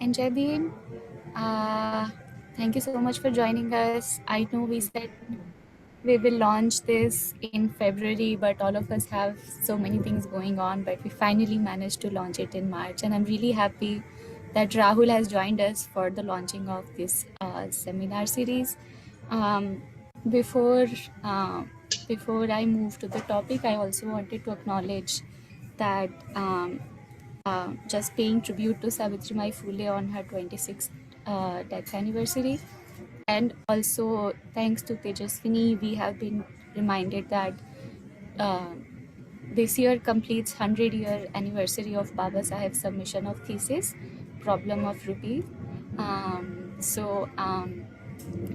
and Jaydeep. Thank you so much for joining us. I know we said we will launch this in February, but all of us have so many things going on. But we finally managed to launch it in March, and I'm really happy that Rahul has joined us for the launching of this seminar series. Um, before uh, before I move to the topic, I also wanted to acknowledge that just paying tribute to Savitribai Phule on her 26th death anniversary. And also, thanks to Tejaswini, we have been reminded that uh, this year completes 100-year anniversary of Baba Saheb's submission of thesis, Problem of Rupee.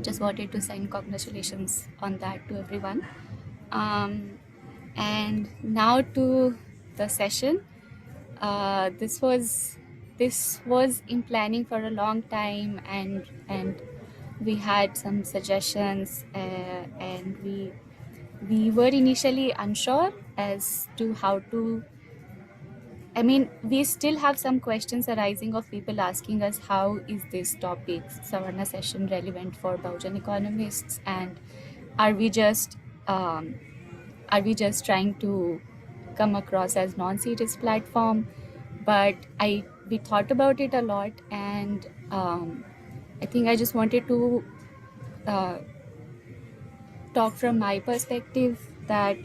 Just wanted to send congratulations on that to everyone. Um, and now to the session. This was in planning for a long time, and we had some suggestions, and we were initially unsure as to how to. I mean, we still have some questions arising of people asking us how is this topic Savarna session relevant for Baujan economists, and are we just um, are we just trying to come across as non-serious platform? But we thought about it a lot, and I think I just wanted to uh, talk from my perspective that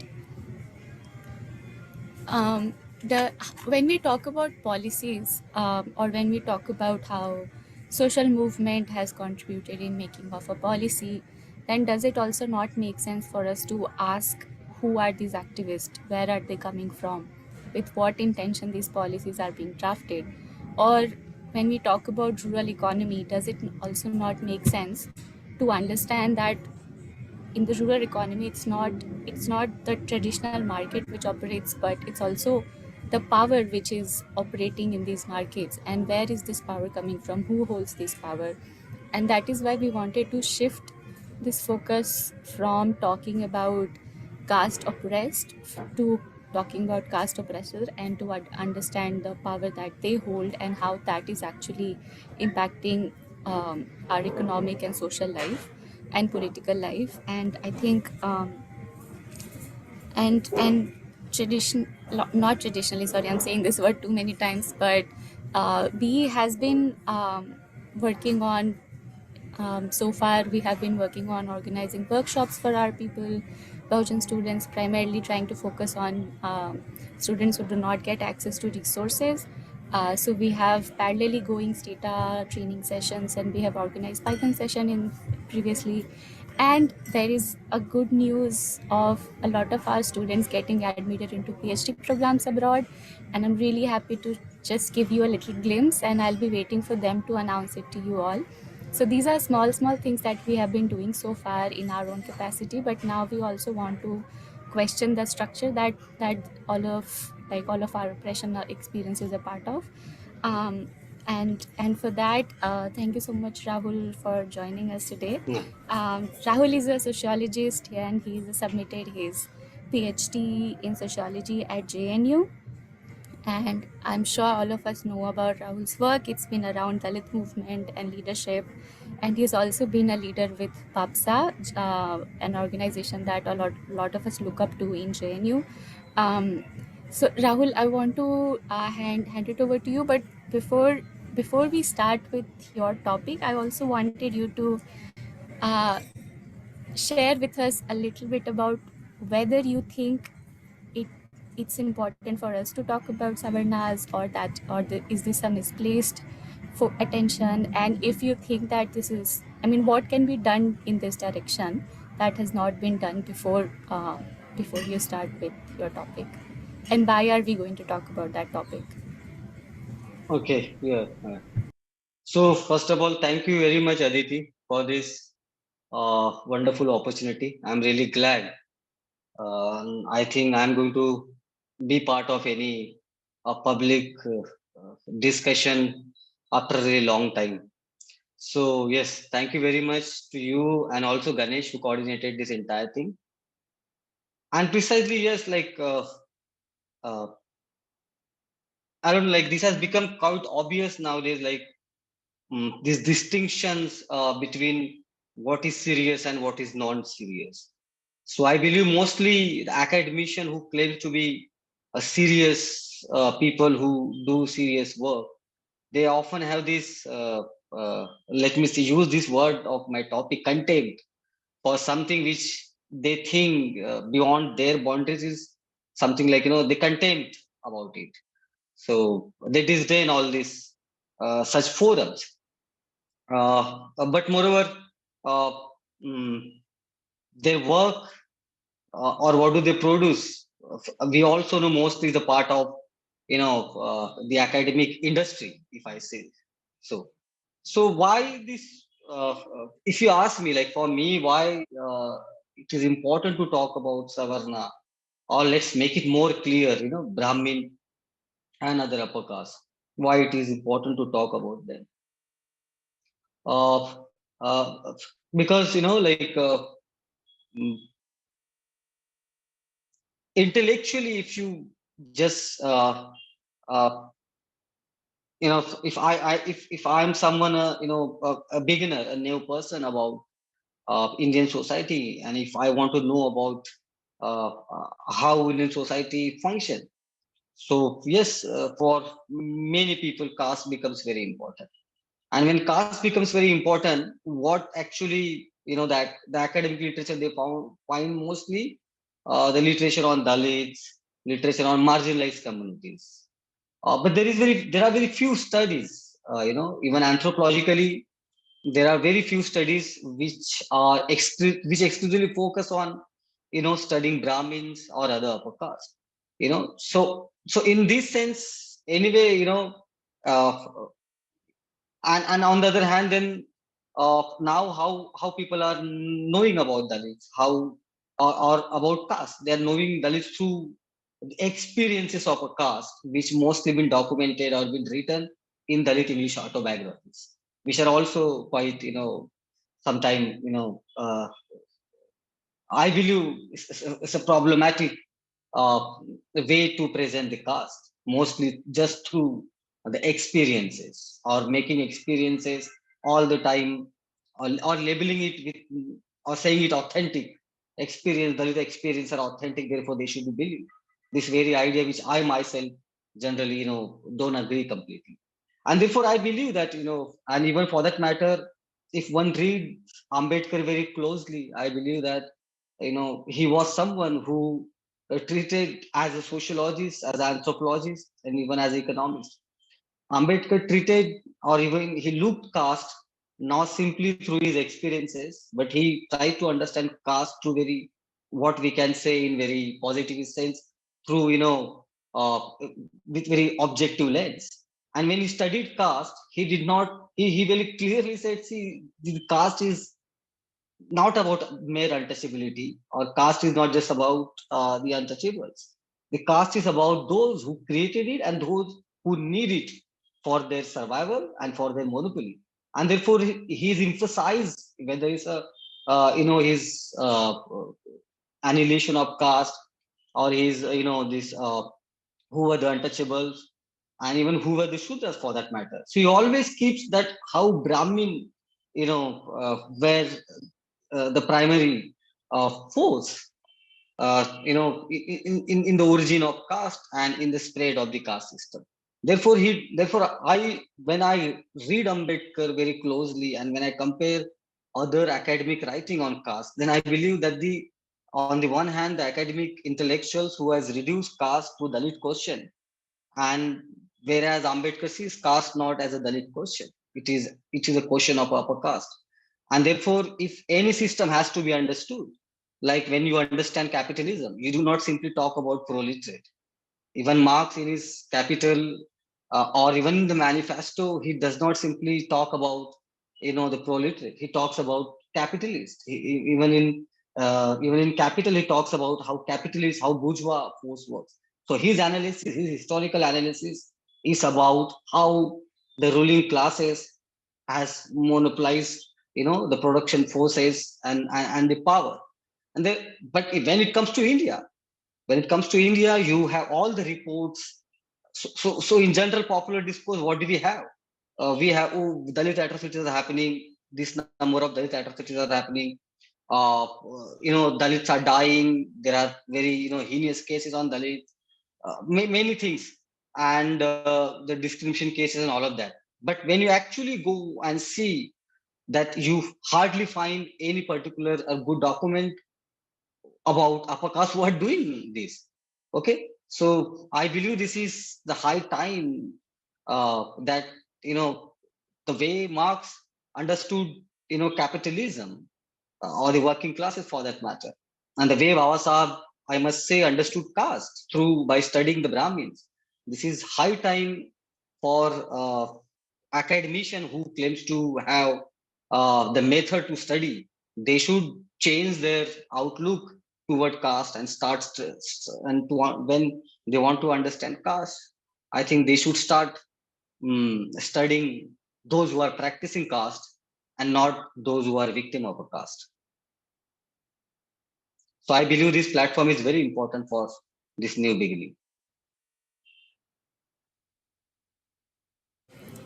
um, the when we talk about policies, or when we talk about how social movement has contributed in making of a policy, then does it also not make sense for us to ask who are these activists, where are they coming from, with what intention these policies are being drafted? Or when we talk about rural economy, does it also not make sense to understand that in the rural economy, it's not the traditional market which operates, but it's also the power which is operating in these markets, and where is this power coming from, who holds this power? And that is why we wanted to shift this focus from talking about caste oppressed to talking about caste oppressor, and to understand the power that they hold and how that is actually impacting our economic and social life and political life. And I think and tradition not traditionally, sorry, I'm saying this word too many times, but B has been working on so far we have been working on organizing workshops for our people, Belgian students, primarily trying to focus on students who do not get access to resources. So we have parallelly going Stata training sessions, and we have organized Python session in previously. And there is a good news of a lot of our students getting admitted into PhD programs abroad, and I'm really happy to just give you a little glimpse, and I'll be waiting for them to announce it to you all. So these are small things that we have been doing so far in our own capacity, but now we also want to question the structure that all of our oppression experience is a part of. And for that, thank you so much, Rahul, for joining us today. Yeah. Rahul is a sociologist, and he's submitted his PhD in sociology at JNU, and I'm sure all of us know about Rahul's work. It's been around Dalit movement and leadership, and he's also been a leader with PAPSA, an organization that a lot of us look up to in JNU. Um, so Rahul, I want to hand it over to you, but before we start with your topic, I also wanted you to uh, share with us a little bit about whether you think it it's important for us to talk about savarnas, or is this a misplaced for attention, and if you think that this is, I mean, what can be done in this direction that has not been done before you start with your topic, and why are we going to talk about that topic? Okay. Yeah. So first of all, thank you very much, Aditi, for this wonderful opportunity. I'm really glad. I think I'm going to be part of any public discussion after a really long time. So yes, thank you very much to you and also Ganesh who coordinated this entire thing. And precisely yes, uh, I don't know, like this has become quite obvious nowadays. Like these distinctions between what is serious and what is non-serious. So I believe mostly the academician who claim to be a serious people who do serious work, they often have this, let me see, use this word of my topic, contempt, for something which they think beyond their boundaries is something like, they contempt about it. So they disdain all these such forums. But moreover, uh, mm, their work, or what do they produce? We also know mostly the part of the academic industry, if I say so. So why this? If you ask me, like for me, why it is important to talk about Savarna, or let's make it more clear, Brahmin and other upper caste. Why it is important to talk about them? Uh, uh, because mm, intellectually, if you just uh, if if I'm someone, a beginner, a new person about Indian society, and if I want to know about how Indian society function, so yes, for many people, caste becomes very important. And when caste becomes very important, what actually, that the academic literature they find mostly the literature on Dalits, literature on marginalized communities. But there are very few studies, even anthropologically, there are very few studies which are which exclusively focus on, studying Brahmins or other upper caste. So in this sense, anyway, uh, and on the other hand, then now how people are knowing about Dalits, how, or about caste, they are knowing Dalits through the experiences of a caste, which mostly been documented or been written in Dalit English autobiographies, which are also quite, sometime, I believe it's a problematic way to present the caste, mostly just through the experiences, or making experiences all the time, or labeling it with, or saying it authentic experience. The experience are authentic, therefore they should be believed. This very idea, which I myself generally, don't agree completely, and therefore I believe that, and even for that matter, if one reads Ambedkar very closely, I believe that, he was someone who treated as a sociologist, as an anthropologist, and even as an economist. Ambedkar treated, or even he looked caste not simply through his experiences, but he tried to understand caste through very, what we can say in very positive sense, through, with very objective lens. And when he studied caste, he did not, he very clearly said, see, the caste is not about mere untouchability, or caste is not just about the untouchables. The caste is about those who created it and those who need it for their survival and for their monopoly. And therefore, he is emphasized, whether it's a, his annihilation of caste, or his, this, who were the untouchables, and even who were the Shudras for that matter. So he always keeps that how Brahmin, were the primary force, in the origin of caste and in the spread of the caste system. Therefore, when I read Ambedkar very closely, and when I compare other academic writing on caste, then I believe that on the one hand, the academic intellectuals who has reduced caste to Dalit question, and whereas Ambedkar sees caste not as a Dalit question, it is a question of upper caste. And therefore, if any system has to be understood, like when you understand capitalism, you do not simply talk about proletariat. Even Marx in his Capital, or even in the manifesto, he does not simply talk about, the proletariat. He talks about capitalist. Even in Capital, he talks about how capitalist, how bourgeois force works. So his analysis, his historical analysis, is about how the ruling classes has monopolized, the production forces and the power. But when it comes to India, you have all the reports. So in general popular discourse, what do we have? we have Dalit atrocities are happening. This number of Dalit atrocities are happening. Dalits are dying. There are very heinous cases on Dalits, many things, and the discrimination cases and all of that. But when you actually go and see that, you hardly find any particular good document about upper caste who are doing this. Okay, so I believe this is the high time that the way Marx understood capitalism, or the working classes for that matter, and the way Baba Sahib, I must say, understood caste through by studying the Brahmins. This is high time for academician who claims to have the method to study. They should change their outlook toward caste and and when they want to understand caste, I think they should start studying those who are practicing caste and not those who are victim of a caste. So I believe this platform is very important for this new beginning.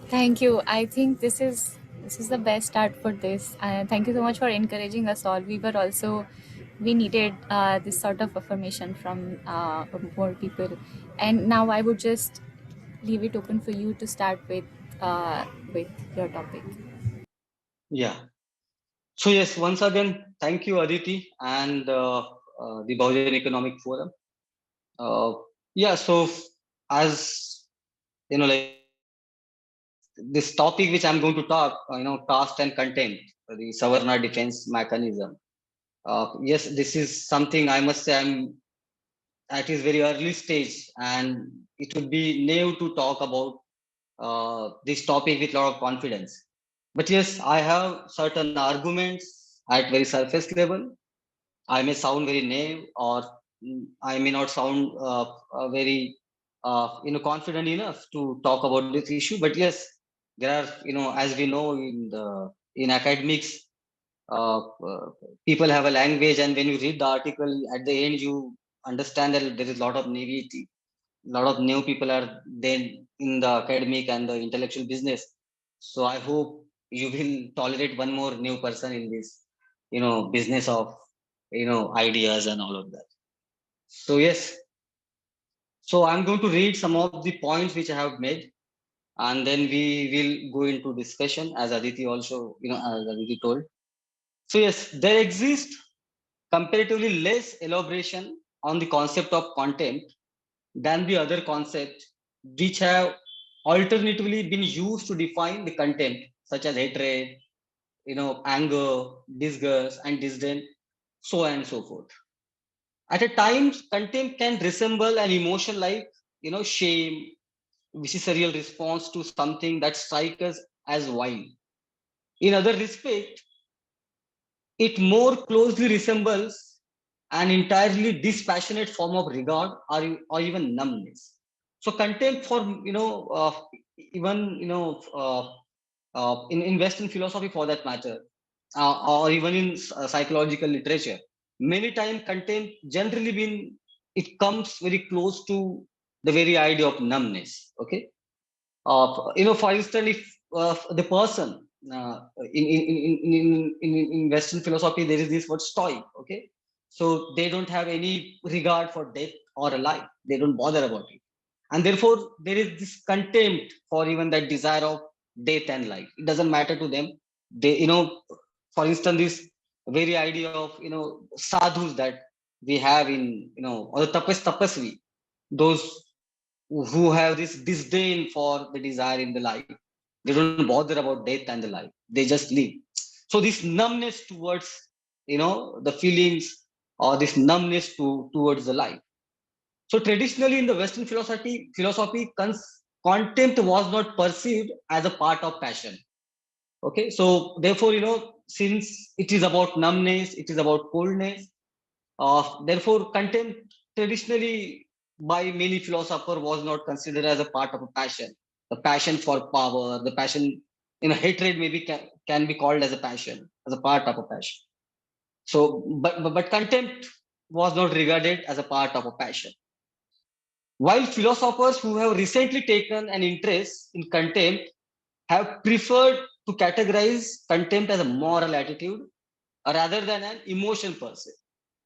Thank you. I think this is the best start for this. Thank you so much for encouraging us all. We needed this sort of affirmation from more people. And now I would just leave it open for you to start with your topic. Yeah. So yes, once again, thank you, Aditi, and the Baujan Economic Forum. Uh, yeah. So as like this topic which I'm going to talk, caste and contempt, the Savarna defense mechanism. Yes, this is something I must say I'm at its very early stage, and it would be naive to talk about this topic with a lot of confidence. But yes, I have certain arguments at very surface level. I may sound very naive, or I may not sound very confident enough to talk about this issue. But yes, there are, as we know in academics, people have a language, and when you read the article at the end, you understand that there is a lot of naivety. A lot of new people are then in the academic and the intellectual business. So I hope you will tolerate one more new person in this, business of ideas and all of that. So yes, so I'm going to read some of the points which I have made, and then we will go into discussion, as Aditi also, as Aditi told. So yes, there exists comparatively less elaboration on the concept of contempt than the other concepts which have alternatively been used to define the contempt, such as hatred, anger, disgust, and disdain, so on and so forth. At a times, contempt can resemble an emotion like, shame, which is a real response to something that strikes us as vile. In other respect, it more closely resembles an entirely dispassionate form of regard, or even numbness. So contempt for, even, in Western philosophy for that matter, or even in psychological literature, many times contempt generally been, it comes very close to the very idea of numbness. Okay, for instance, if the person, in Western philosophy, there is this word stoic. Okay, so they don't have any regard for death or a life. They don't bother about it, and therefore there is this contempt for even that desire of death and life. It doesn't matter to them. They, for instance, this very idea of sadhus that we have in, or the tapasvi, those who have this disdain for the desire in the life. They don't bother about death and the life. They just live. So this numbness towards, the feelings, or this numbness towards the life. So traditionally in the Western philosophy, contempt was not perceived as a part of passion. Okay, so therefore, since it is about numbness, it is about coldness, therefore, contempt traditionally by many philosophers was not considered as a part of a passion. The passion for power, the passion, hatred maybe can be called as a passion, as a part of a passion. So, but contempt was not regarded as a part of a passion. While philosophers who have recently taken an interest in contempt have preferred to categorize contempt as a moral attitude rather than an emotion per se.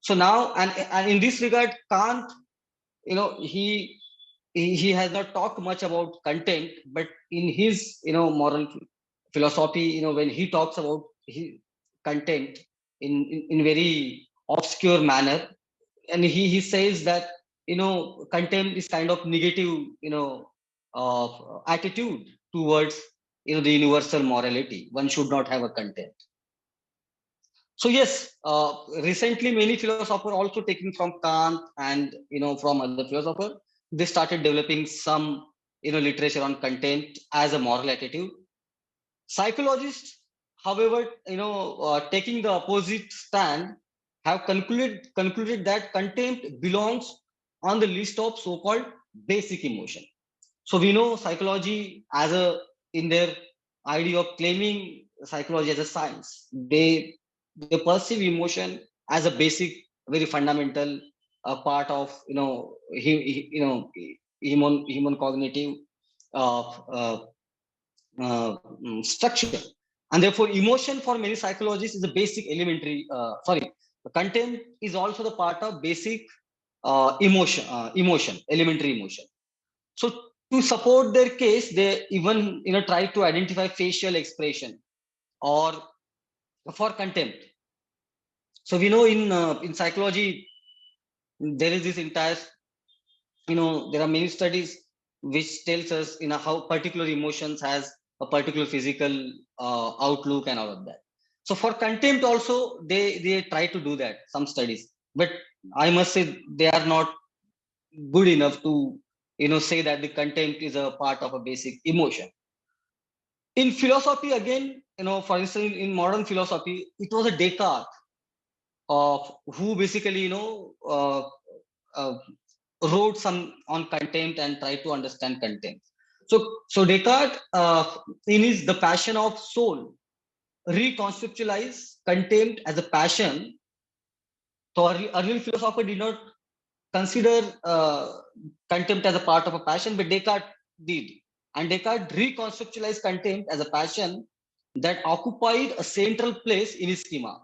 So now, and in this regard, Kant, he has not talked much about contempt, but in his moral philosophy, when he talks about contempt in very obscure manner, and he says that contempt is kind of negative attitude towards the universal morality. One should not have a contempt. So yes, recently many philosophers also taking from Kant and from other philosophers, they started developing some literature on contempt as a moral attitude. Psychologists, however, taking the opposite stand, have concluded that contempt belongs on the list of so-called basic emotion. So we know psychology as a in their idea of claiming psychology as a science. They perceive emotion as a basic, very fundamental part of human cognitive uh, uh, structure, and therefore emotion for many psychologists is a basic elementary. Sorry, contempt is also the part of basic emotion, elementary emotion. So to support their case, they even try to identify facial expression or for contempt. So we know in psychology there is this entire there are many studies which tells us how particular emotions has a particular physical outlook and all of that. So for contempt also they try to do that, some studies, but I must say they are not good enough to say that the contempt is a part of a basic emotion. In philosophy again, for instance, in modern philosophy, it was a Descartes of who basically uh, wrote some on contempt and tried to understand contempt. So Descartes, in his The Passion of Soul, reconceptualized contempt as a passion. So early philosopher did not consider contempt as a part of a passion, but Descartes did. And Descartes reconceptualized contempt as a passion that occupied a central place in his schema.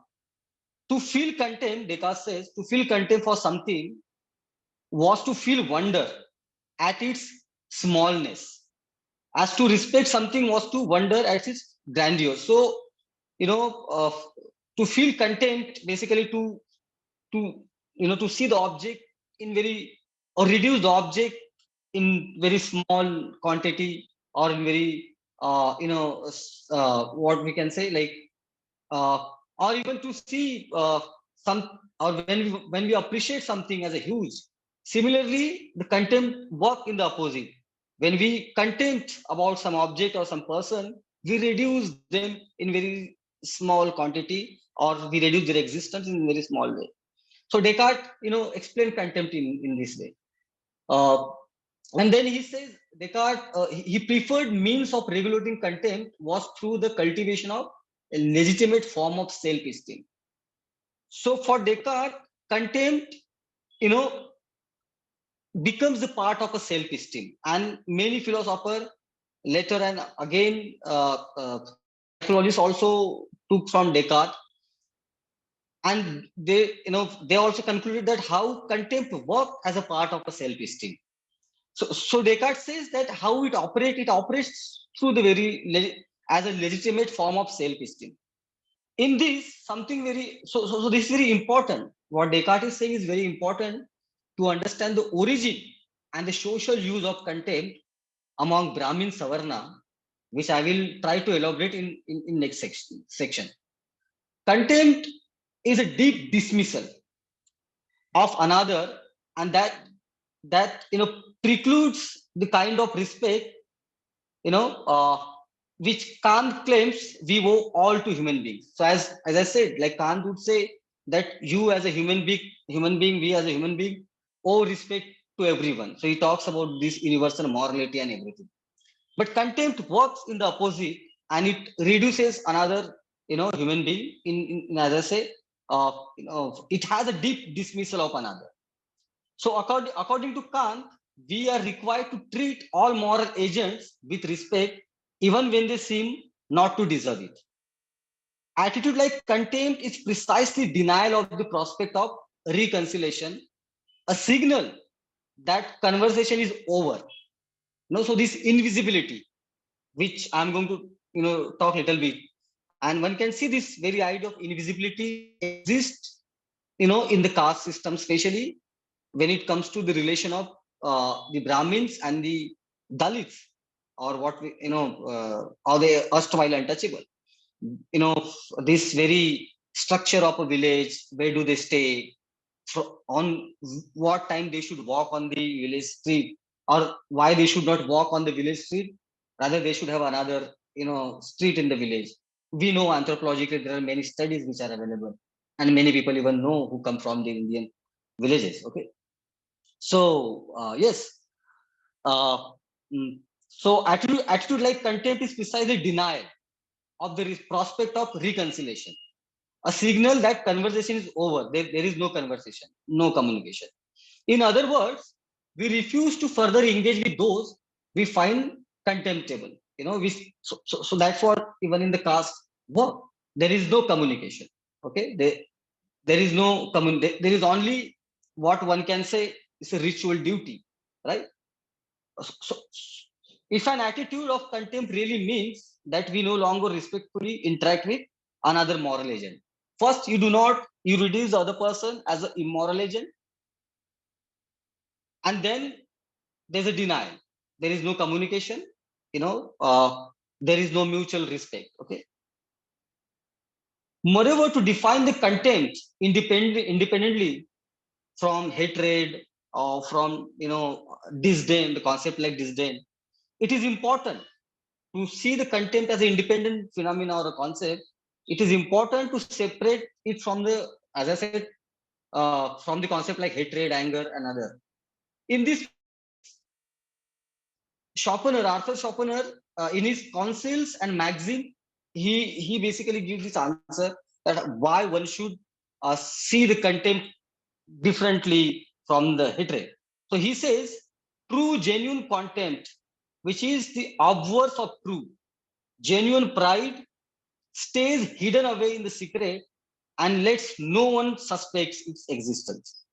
To feel contempt, Descartes says, to feel contempt for something was to feel wonder at its smallness. As to respect something was to wonder at its grandeur. So, you know, uh, to feel contempt, basically to to see the object in very, or reduce the object in very small quantity, or in very what we can say, like uh, or even to see some, or when we appreciate something as a huge. Similarly, the contempt work in the opposite. When we contempt about some object or some person, we reduce them in very small quantity, or we reduce their existence in very small way. So Descartes explained contempt in this way. uh, and then he says, Descartes, he preferred means of regulating contempt was through the cultivation of a legitimate form of self-esteem. So for Descartes, contempt, you know, becomes a part of a self-esteem. And many philosophers later and again, psychologists also took from Descartes, and they also concluded that how contempt works as a part of a self-esteem. So Descartes says that how it operates through the as a legitimate form of self-esteem. In this, something so this is very important. What Descartes is saying is very important to understand the origin and the social use of contempt among Brahmin-Savarna, which I will try to elaborate in next section. Contempt is a deep dismissal of another, and that precludes the kind of respect you know uh, which Kant claims we owe all to human beings. So as I said, like Kant would say that you as a human being, we as a human being owe respect to everyone. So he talks about this universal morality and everything. But contempt works in the opposite, and it reduces another human being in as I say, it has a deep dismissal of another. So according to Kant, we are required to treat all moral agents with respect even when they seem not to deserve it. Attitude like contempt is precisely denial of the prospect of reconciliation, a signal that conversation is over. So this invisibility, which I'm going to talk a little bit, and one can see this very idea of invisibility exists in the caste system, especially when it comes to the relation of the Brahmins and the Dalits, or what we or the erstwhile untouchable. you know this very structure of a village, where do they stay, on what time they should walk on the village street, or why they should not walk on the village street, rather they should have another street in the village. We know anthropologically there are many studies which are available, and many people even know who come from the Indian villages. Okay, so yes, uh, mm, so attitude like contempt is precisely denial of the prospect of reconciliation, a signal that conversation is over. There is no conversation, no communication. In other words, we refuse to further engage with those we find contemptible. So that's what even in the caste work, there is no communication. Okay, there is no there is only what one can say is a ritual duty, right? So, if an attitude of contempt really means that we no longer respectfully interact with another moral agent, first you reduce the other person as an immoral agent, and then there's a denial. There is no communication. You know, there is no mutual respect. Okay. Moreover, to define the contempt independently from hatred or from disdain, the concept like disdain, it is important to see the contempt as an independent phenomena or a concept. It is important to separate it from the, as I said, from the concept like hatred, anger, and other. In this context, Arthur Schopenhauer, in his Counsels and Maxim, he basically gives this answer that why one should see the contempt differently from the hatred. So he says, true genuine contempt, which is the obverse of true, genuine pride stays hidden away in the secret and lets no one suspects its existence.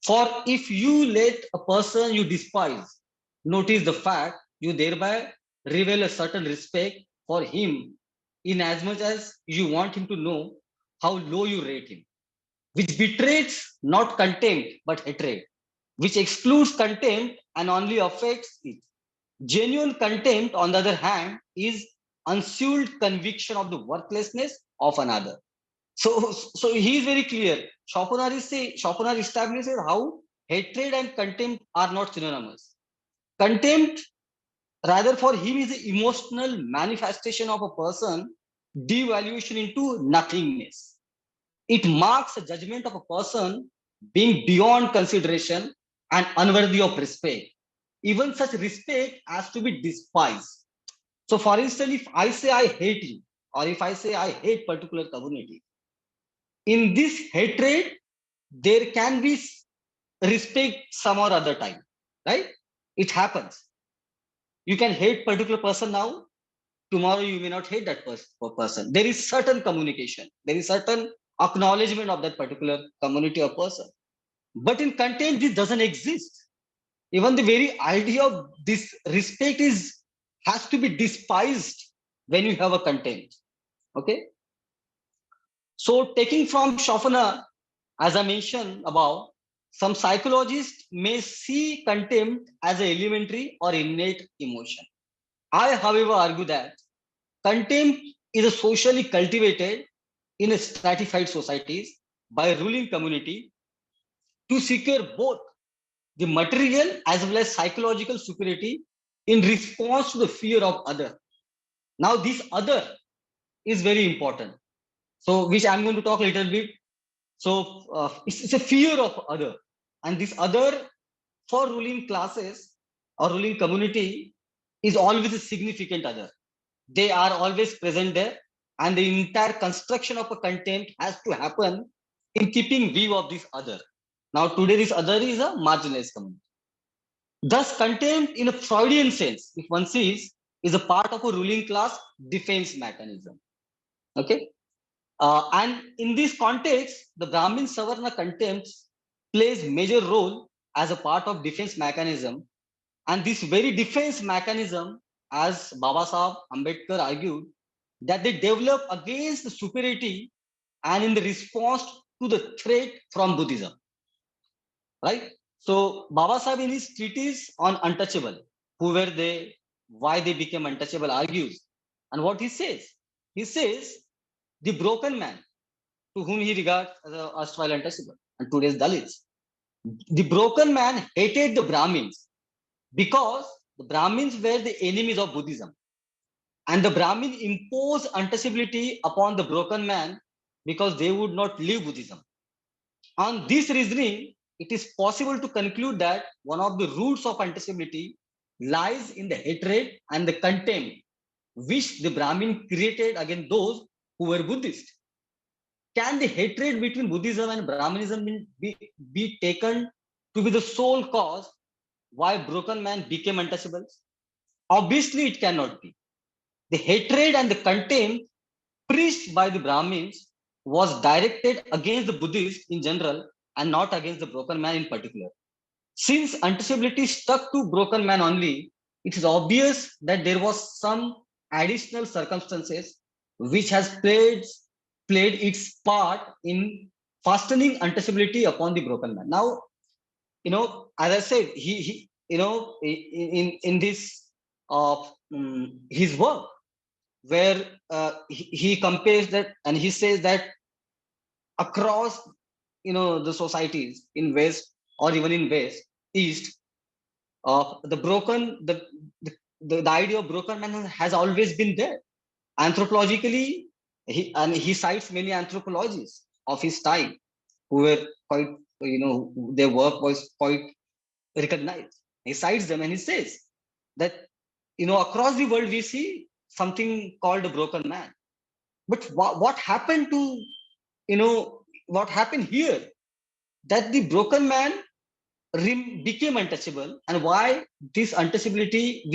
For if you let a person you despise notice the fact, you thereby reveal a certain respect for him, inasmuch as you want him to know how low you rate him, which betrays not contempt but hatred, which excludes contempt and only affects it. Genuine contempt, on the other hand, is unsullied conviction of the worthlessness of another. So he is very clear. Schopenhauer establishes how hatred and contempt are not synonymous. Contempt, rather, for him is the emotional manifestation of a person devaluation into nothingness. It marks a judgment of a person being beyond consideration and unworthy of respect. Even such respect has to be despised. So, for instance, if I say I hate you, or if I say I hate particular community, in this hatred, there can be respect some or other time, right? It happens. You can hate particular person now, tomorrow you may not hate that person. There is certain communication, there is certain acknowledgement of that particular community or person. But in contempt, this doesn't exist. Even the very idea of this respect is has to be despised when you have a contempt. Okay. So taking from Schopenhauer, as I mentioned above, some psychologists may see contempt as an elementary or innate emotion. I, however, argue that contempt is a socially cultivated in a stratified societies by a ruling community to secure both the material as well as psychological security in response to the fear of other. Now, this other is very important. So, which I'm going to talk a little bit. So, it's a fear of other, and this other for ruling classes or ruling community is always a significant other. They are always present there, and the entire construction of a contempt has to happen in keeping view of this other. Now, today, this other is a marginalized community. Thus, contempt in a Freudian sense, if one sees, is a part of a ruling class defense mechanism. Okay. And in this context, the Brahmin-Savarna contempt plays major role as a part of defense mechanism. And this very defense mechanism, as Baba Sahib Ambedkar argued, that they develop against the superiority and in the response to the threat from Buddhism, right? So Baba Sahib in his treatise on untouchable, who were they, why they became untouchable, argues. And what he says, the broken man, to whom he regards as a erstwhile untouchable, and today's Dalits. The broken man hated the Brahmins because the Brahmins were the enemies of Buddhism. And the Brahmin imposed untouchability upon the broken man because they would not leave Buddhism. On this reasoning, it is possible to conclude that one of the roots of untouchability lies in the hatred and the contempt which the Brahmin created against those who were Buddhist. Can the hatred between Buddhism and Brahmanism be taken to be the sole cause why broken man became untouchable? Obviously, it cannot be. The hatred and the contempt preached by the Brahmins was directed against the Buddhists in general and not against the broken man in particular. Since untouchability stuck to broken man only, it is obvious that there was some additional circumstances which has played its part in fastening untouchability upon the broken man. Now, as I said, he in this his work where he compares that and he says that across the societies in West or even in West East, the broken the idea of broken man has always been there anthropologically. He cites many anthropologists of his time who were quite, their work was quite recognized. He cites them and he says that across the world we see something called a broken man. But what happened to what happened here, that the broken man became untouchable, and why this untouchability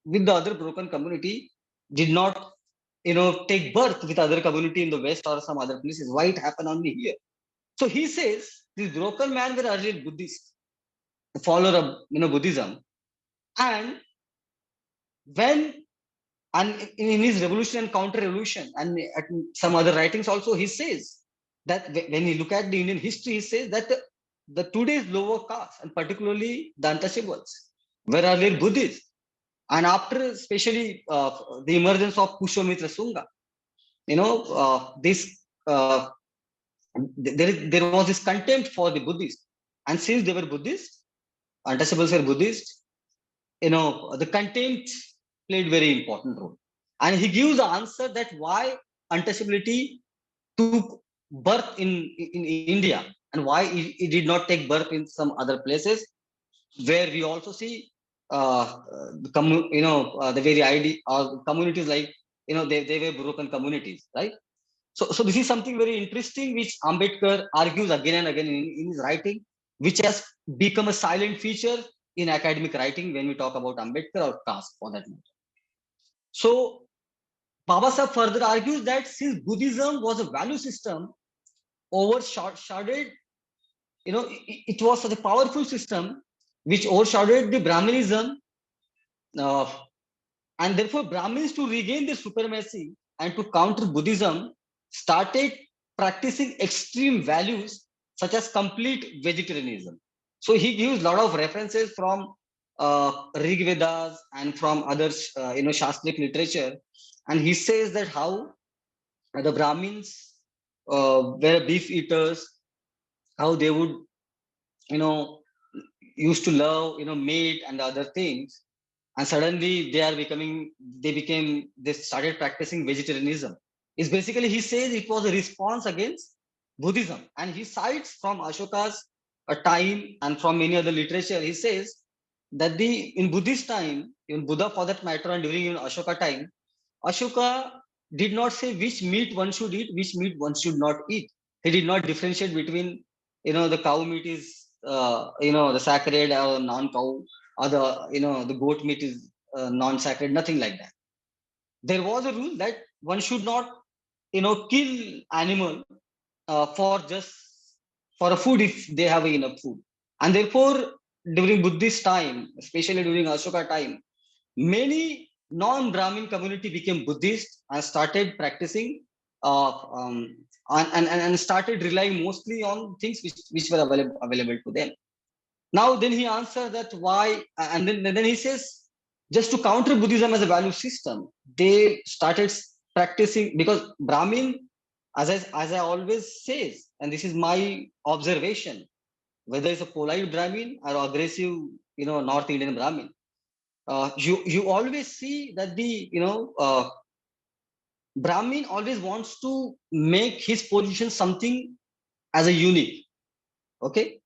with the other broken community did not take birth with other community in the West or some other places, why it happened only here. So he says these broken man were earlier Buddhist, the follower of Buddhism. And when and in his revolution and counter revolution and at some other writings also, he says that when you look at the Indian history, he says that the today's lower caste and particularly the untouchables were earlier Buddhist. And after especially the emergence of Pushpamitra Sunga, this there was this contempt for the Buddhists. And since they were Buddhist, untouchables were Buddhist, the contempt played very important role. And he gives the answer that why untouchability took birth in India and why it did not take birth in some other places, where we also see the very idea or communities like they were broken communities, right? So this is something very interesting which Ambedkar argues again and again in his writing, which has become a silent feature in academic writing when we talk about Ambedkar or caste for that matter. So Baba Sahib further argues that since Buddhism was a value system overshadowed, it was such a powerful system which overshadowed the Brahminism, uh, and therefore Brahmins, to regain their supremacy and to counter Buddhism, started practicing extreme values such as complete vegetarianism. So he gives a lot of references from Rig Vedas and from other Shastric literature, and he says that how the Brahmins were beef eaters, how they would you know used to love meat and other things, and suddenly they started practicing vegetarianism. Is basically, he says it was a response against Buddhism, and he cites from Ashoka's time and from many other literature. He says that in Buddhist time, in Buddha for that matter, and during even Ashoka time, Ashoka did not say which meat one should eat, which meat one should not eat. He did not differentiate between, the cow meat is, the sacred or non-cow, or the goat meat is non-sacred, nothing like that. There was a rule that one should not, kill animal for a food if they have enough food. And therefore, during Buddhist time, especially during Ashoka time, many non-Brahmin community became Buddhist and started practicing and started relying mostly on things which were available to them. Now, then he answered that why, and then he says, just to counter Buddhism as a value system, they started practicing because Brahmin, as I always says, and this is my observation, whether it's a polite Brahmin or aggressive, North Indian Brahmin, you always see that the Brahmin always wants to make his position something as a unique. Okay,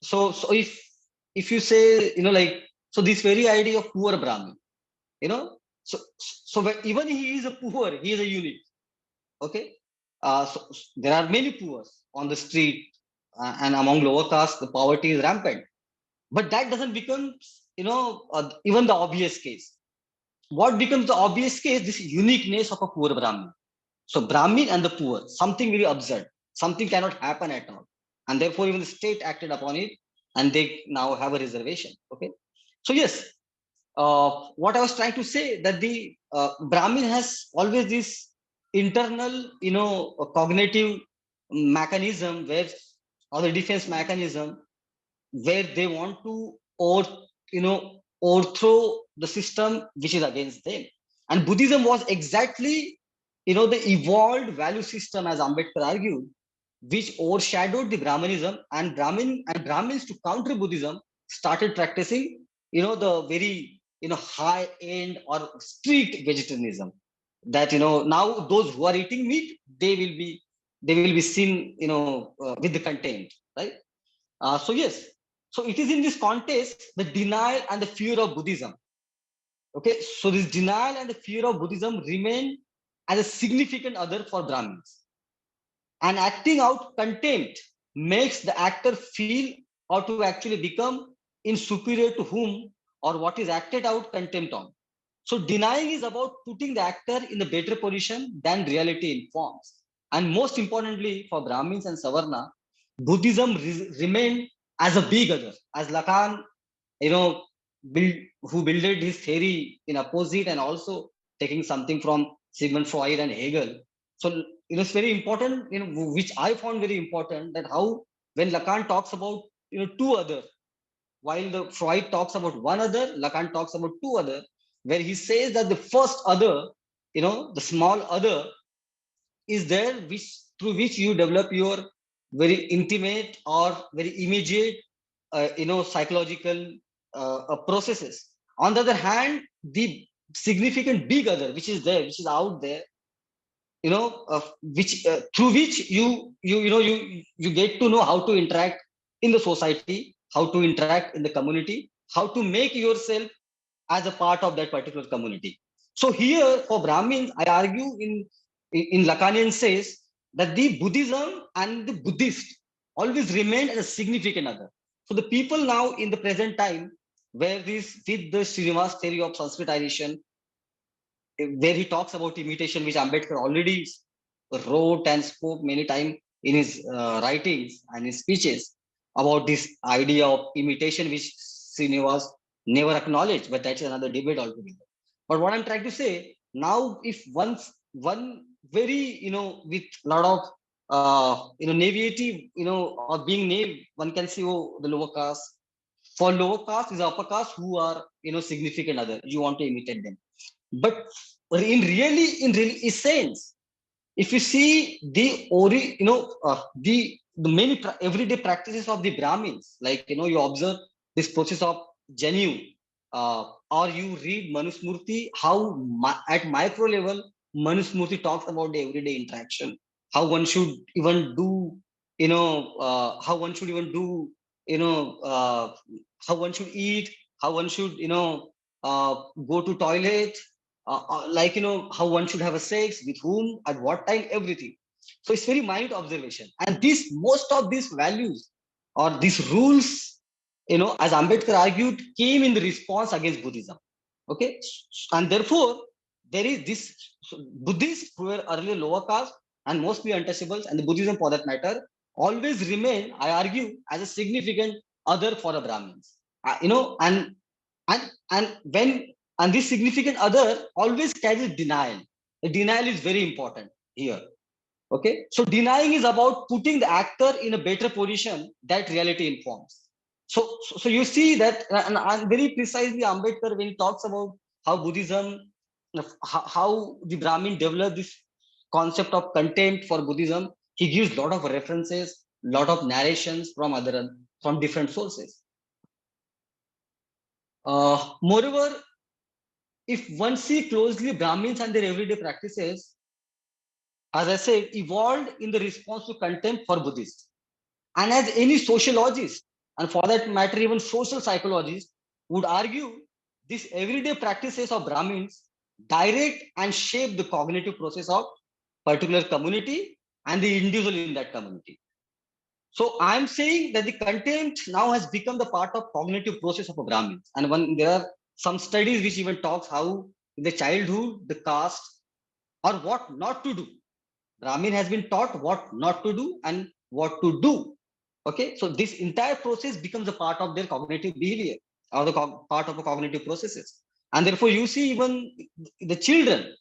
so if you say, like, so this very idea of poor Brahmin, even he is a poor, he is a unique. Okay, so there are many poor on the street, and among lower caste, the poverty is rampant. But that doesn't become, even the obvious case. What becomes the obvious case? This uniqueness of a poor Brahmin. So Brahmin and the poor, something very absurd, something cannot happen at all. And therefore, even the state acted upon it, and they now have a reservation. Okay. So yes, what I was trying to say, that the Brahmin has always this internal, cognitive mechanism where, or the defense mechanism, where they want to overthrow the system which is against them. And Buddhism was exactly, the evolved value system, as Ambedkar argued, which overshadowed the Brahmanism. And Brahmins, to counter Buddhism, started practicing, the very, high end or strict vegetarianism, that, now those who are eating meat, they will be seen, with the contempt, right? So yes, so it is in this context the denial and the fear of Buddhism. Okay, so this denial and the fear of Buddhism remain as a significant other for Brahmins, and acting out contempt makes the actor feel or to actually become in superior to whom or what is acted out contempt on. So denying is about putting the actor in a better position than reality informs. And most importantly, for Brahmins and Savarna, Buddhism remained as a big other, as Lacan, you know, build, who builded his theory in opposite, and also taking something from Sigmund Freud and Hegel. So it's very important, which I found very important, that how when Lacan talks about, two other, while the Freud talks about one other, Lacan talks about two other, where he says that the first other, the small other, is there, which through which you develop your very intimate or very immediate, psychological processes. On the other hand, the significant big other, which is there, which is out there, which through which you get to know how to interact in the society, how to interact in the community, how to make yourself as a part of that particular community. So here for Brahmins, I argue in Lacanian says that the Buddhism and the Buddhist always remain as a significant other. So the people now in the present time, where this with the Srinivas theory of Sanskritization, where he talks about imitation, which Ambedkar already wrote and spoke many times in his writings and his speeches about this idea of imitation, which Srinivas never acknowledged, but that's another debate altogether. But what I'm trying to say now, if one very, with a lot of naivety, or being naive, one can say, oh, the lower caste. For lower caste is upper caste who are, significant other. You want to imitate them, but in really essence, if you see the the many everyday practices of the Brahmins, like, you observe this process of genuine, or you read Manusmurti, how at micro level Manusmurti talks about the everyday interaction, how one should even do, how one should even do, you know, uh, how one should eat, how one should, go to toilet, like, how one should have a sex with whom at what time, everything. So it's very minute observation, and this most of these values or these rules, as Ambedkar argued, came in the response against Buddhism. Okay, and therefore there is this Buddhists who were earlier lower caste and mostly untouchables, and the Buddhism for that matter always remain, I argue, as a significant other for the Brahmins. And when and this significant other always carries denial. The denial is very important here. Okay, so denying is about putting the actor in a better position that reality informs. So you see that, and very precisely Ambedkar, when he talks about how Buddhism, how the Brahmin developed this concept of contempt for Buddhism, he gives a lot of references, lot of narrations from different sources. Moreover, if one see closely Brahmins and their everyday practices, as I said, evolved in the response to contempt for Buddhists. And as any sociologist, and for that matter, even social psychologist, would argue, these everyday practices of Brahmins direct and shape the cognitive process of particular community and the individual in that community. So I'm saying that the contempt now has become the part of cognitive process of a Brahmin. And when there are some studies which even talks how in the childhood, the caste or what not to do. Brahmin has been taught what not to do and what to do. Okay, so this entire process becomes a part of their cognitive behavior or the part of a cognitive processes. And therefore, you see even the children,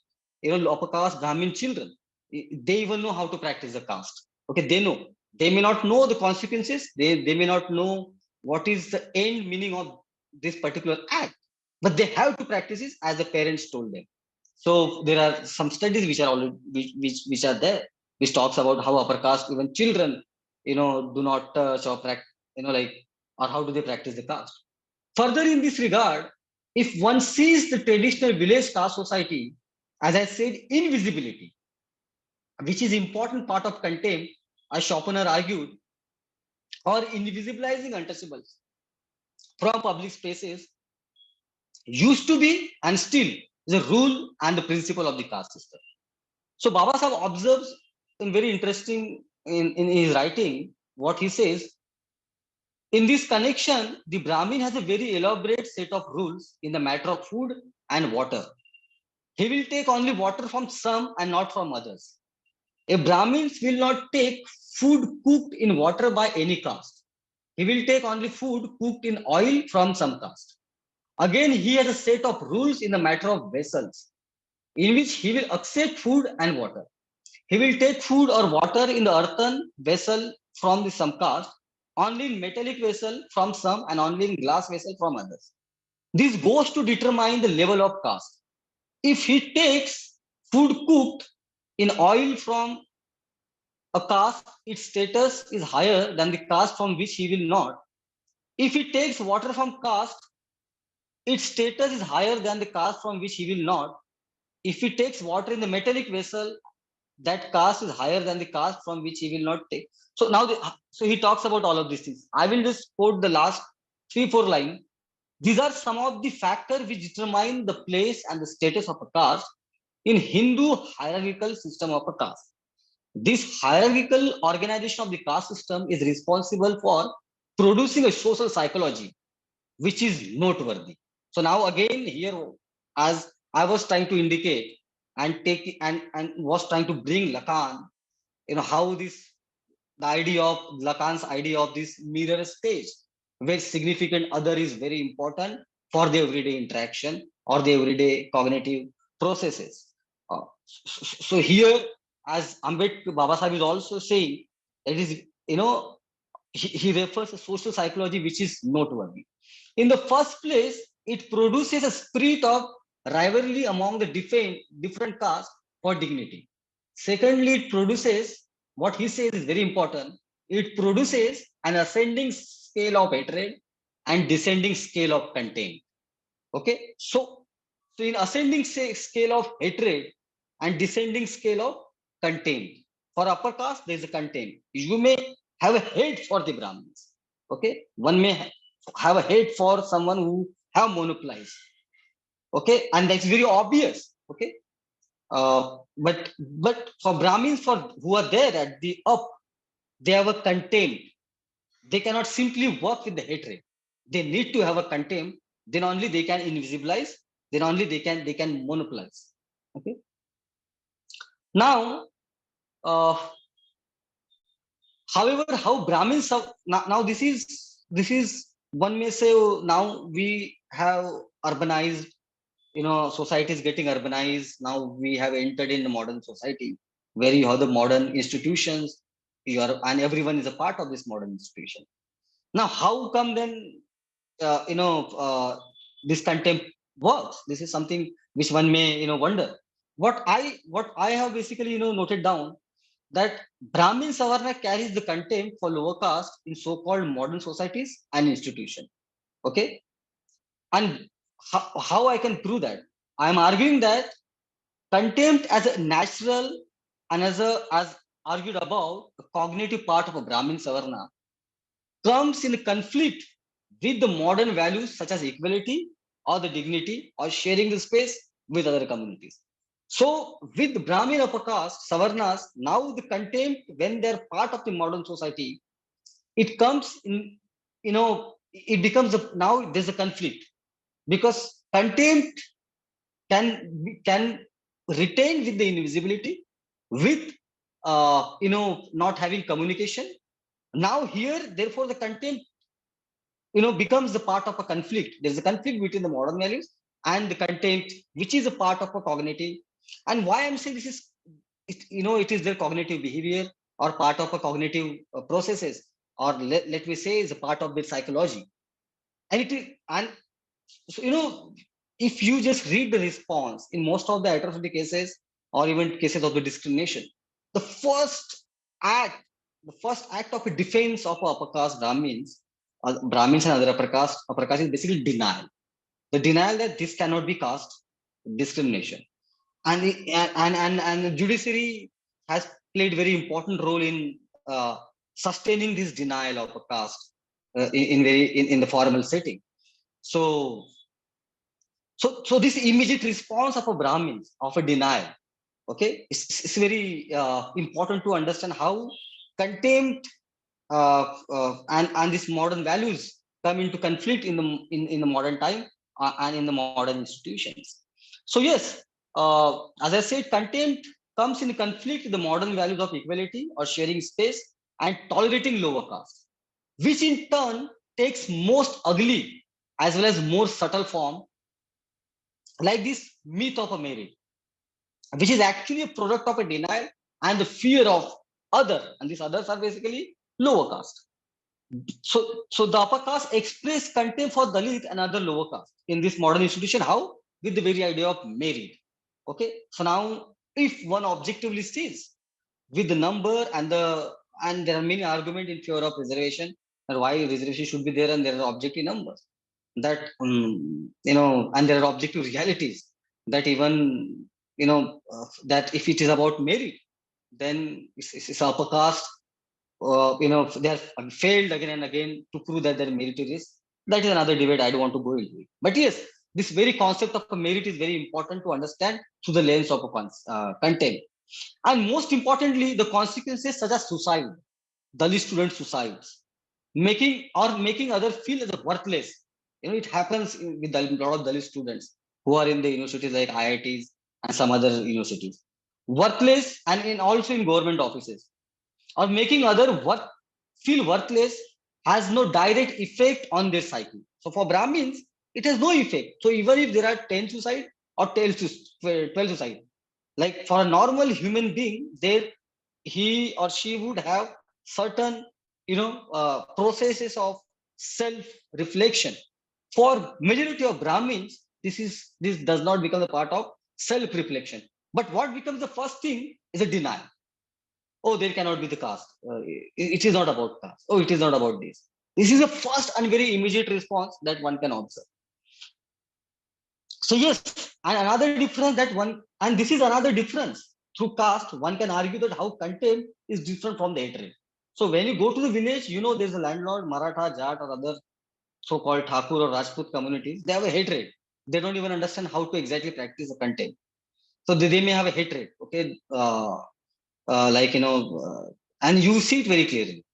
upper caste Brahmin children, they even know how to practice the caste. Okay, they know. They may not know the consequences. They may not know what is the end meaning of this particular act, but they have to practice it as the parents told them. So there are some studies which are already which are there, which talks about how upper caste even children, do not touch or practice, like, or how do they practice the caste. Further, in this regard, if one sees the traditional village caste society, as I said, invisibility, which is important part of contempt, as Schopenhauer argued, or invisibilizing untouchables from public spaces, used to be and still is a rule and the principle of the caste system. So Baba Sahib observes in very interesting in his writing what he says. In this connection, the Brahmin has a very elaborate set of rules in the matter of food and water. He will take only water from some and not from others. A Brahmin will not take food cooked in water by any caste. He will take only food cooked in oil from some caste. Again, he has a set of rules in the matter of vessels, in which he will accept food and water. He will take food or water in the earthen vessel from the some caste, only in metallic vessel from some, and only in glass vessel from others. This goes to determine the level of caste. If he takes food cooked in oil from a caste, its status is higher than the caste from which he will not. If he takes water from caste, its status is higher than the caste from which he will not. If he takes water in the metallic vessel, that caste is higher than the caste from which he will not take. So now, so he talks about all of these things. I will just quote the last 3-4 lines. These are some of the factors which determine the place and the status of a caste in Hindu hierarchical system of a caste. This hierarchical organization of the caste system is responsible for producing a social psychology which is noteworthy. So now again here, as I was trying to indicate and take and was trying to bring Lacan, how this the idea of Lacan's idea of this mirror stage, where significant other is very important for the everyday interaction or the everyday cognitive processes. So here, as Ambedkar Baba Sahib is also saying, it is, he refers to social psychology which is noteworthy. In the first place, it produces a spirit of rivalry among the different castes for dignity. Secondly, it produces what he says is very important. It produces an ascending scale of hatred and descending scale of contempt. Okay, so in ascending scale of hatred and descending scale of contempt. For upper caste, there is a contempt. You may have a hate for the Brahmins. Okay, one may have a hate for someone who have monopolized. Okay, and that's very obvious. Okay, but for Brahmins, for who are there at the up, they have a contempt. They cannot simply work with the hatred. They need to have a contempt. Then only they can invisibilize Then only they can monopolize. Okay. Now, however, how Brahmins have now this is one may say, oh, now we have urbanized, society is getting urbanized. Now we have entered in the modern society where you have the modern institutions, and everyone is a part of this modern institution. Now, how come then this contempt works? This is something which one may wonder. What I have basically noted down, that Brahmin-Savarna carries the contempt for lower caste in so-called modern societies and institutions. Okay, and how I can prove that? I am arguing that contempt as a natural and as argued above, the cognitive part of a Brahmin Savarna comes in conflict with the modern values such as equality or the dignity or sharing the space with other communities. So, with Brahmin upper caste, Savarnas, now the contempt, when they're part of the modern society, it comes in, it becomes now there's a conflict, because contempt can retain with the invisibility, with not having communication. Now here, therefore, the contempt becomes the part of a conflict. There's a conflict between the modern values and the contempt, which is a part of a cognitive. And why I'm saying this is, it is their cognitive behavior or part of a cognitive processes, or let me say is a part of their psychology. And it is, and so, if you just read the response in most of the atrocity cases or even cases of the discrimination, the act, first act of a defense of upper caste Brahmins and other upper caste is basically denial. The denial that this cannot be caste discrimination, and and the judiciary has played very important role in sustaining this denial of a caste in the formal setting. So so this immediate response of a Brahmins of a denial, okay, it's very important to understand how contempt and these modern values come into conflict in the modern time and in the modern institutions. So yes, as I said, contempt comes in conflict with the modern values of equality or sharing space and tolerating lower caste, which in turn takes most ugly as well as more subtle form, like this myth of a merit, which is actually a product of a denial and the fear of other, and these others are basically lower caste. So the upper caste express contempt for Dalit and other lower caste in this modern institution. How? With the very idea of merit. Okay. So now, if one objectively sees with the number and there are many arguments in favor of reservation, and why reservation should be there, and there are objective numbers that and there are objective realities that even that if it is about merit, then it's upper caste, they have failed again and again to prove that they're meritorious. That is another debate. I don't want to go into it. But yes, this very concept of a merit is very important to understand through the lens of a content. And most importantly, the consequences such as suicide, Dalit student suicides, making others feel as worthless. It happens with a lot of Dalit students who are in the universities like IITs and some other universities. Worthless, and also in government offices, or making other feel worthless, has no direct effect on their psyche. So for Brahmins, it has no effect. So even if there are 10 suicide or 12 suicide, like for a normal human being, he or she would have certain processes of self reflection. For majority of Brahmins, this does not become a part of self reflection. But what becomes the first thing is a denial. Oh, there cannot be the caste. It is not about caste. Oh, it is not about this. This is the first and very immediate response that one can observe. So yes, and another difference that one, and this is another difference through caste, one can argue that how contempt is different from the hatred. So when you go to the village, there's a landlord, Maratha, Jat, or other so-called Thakur or Rajput communities. They have a hatred. They don't even understand how to exactly practice the contempt. So they may have a hatred. Okay, like and you see it very clearly.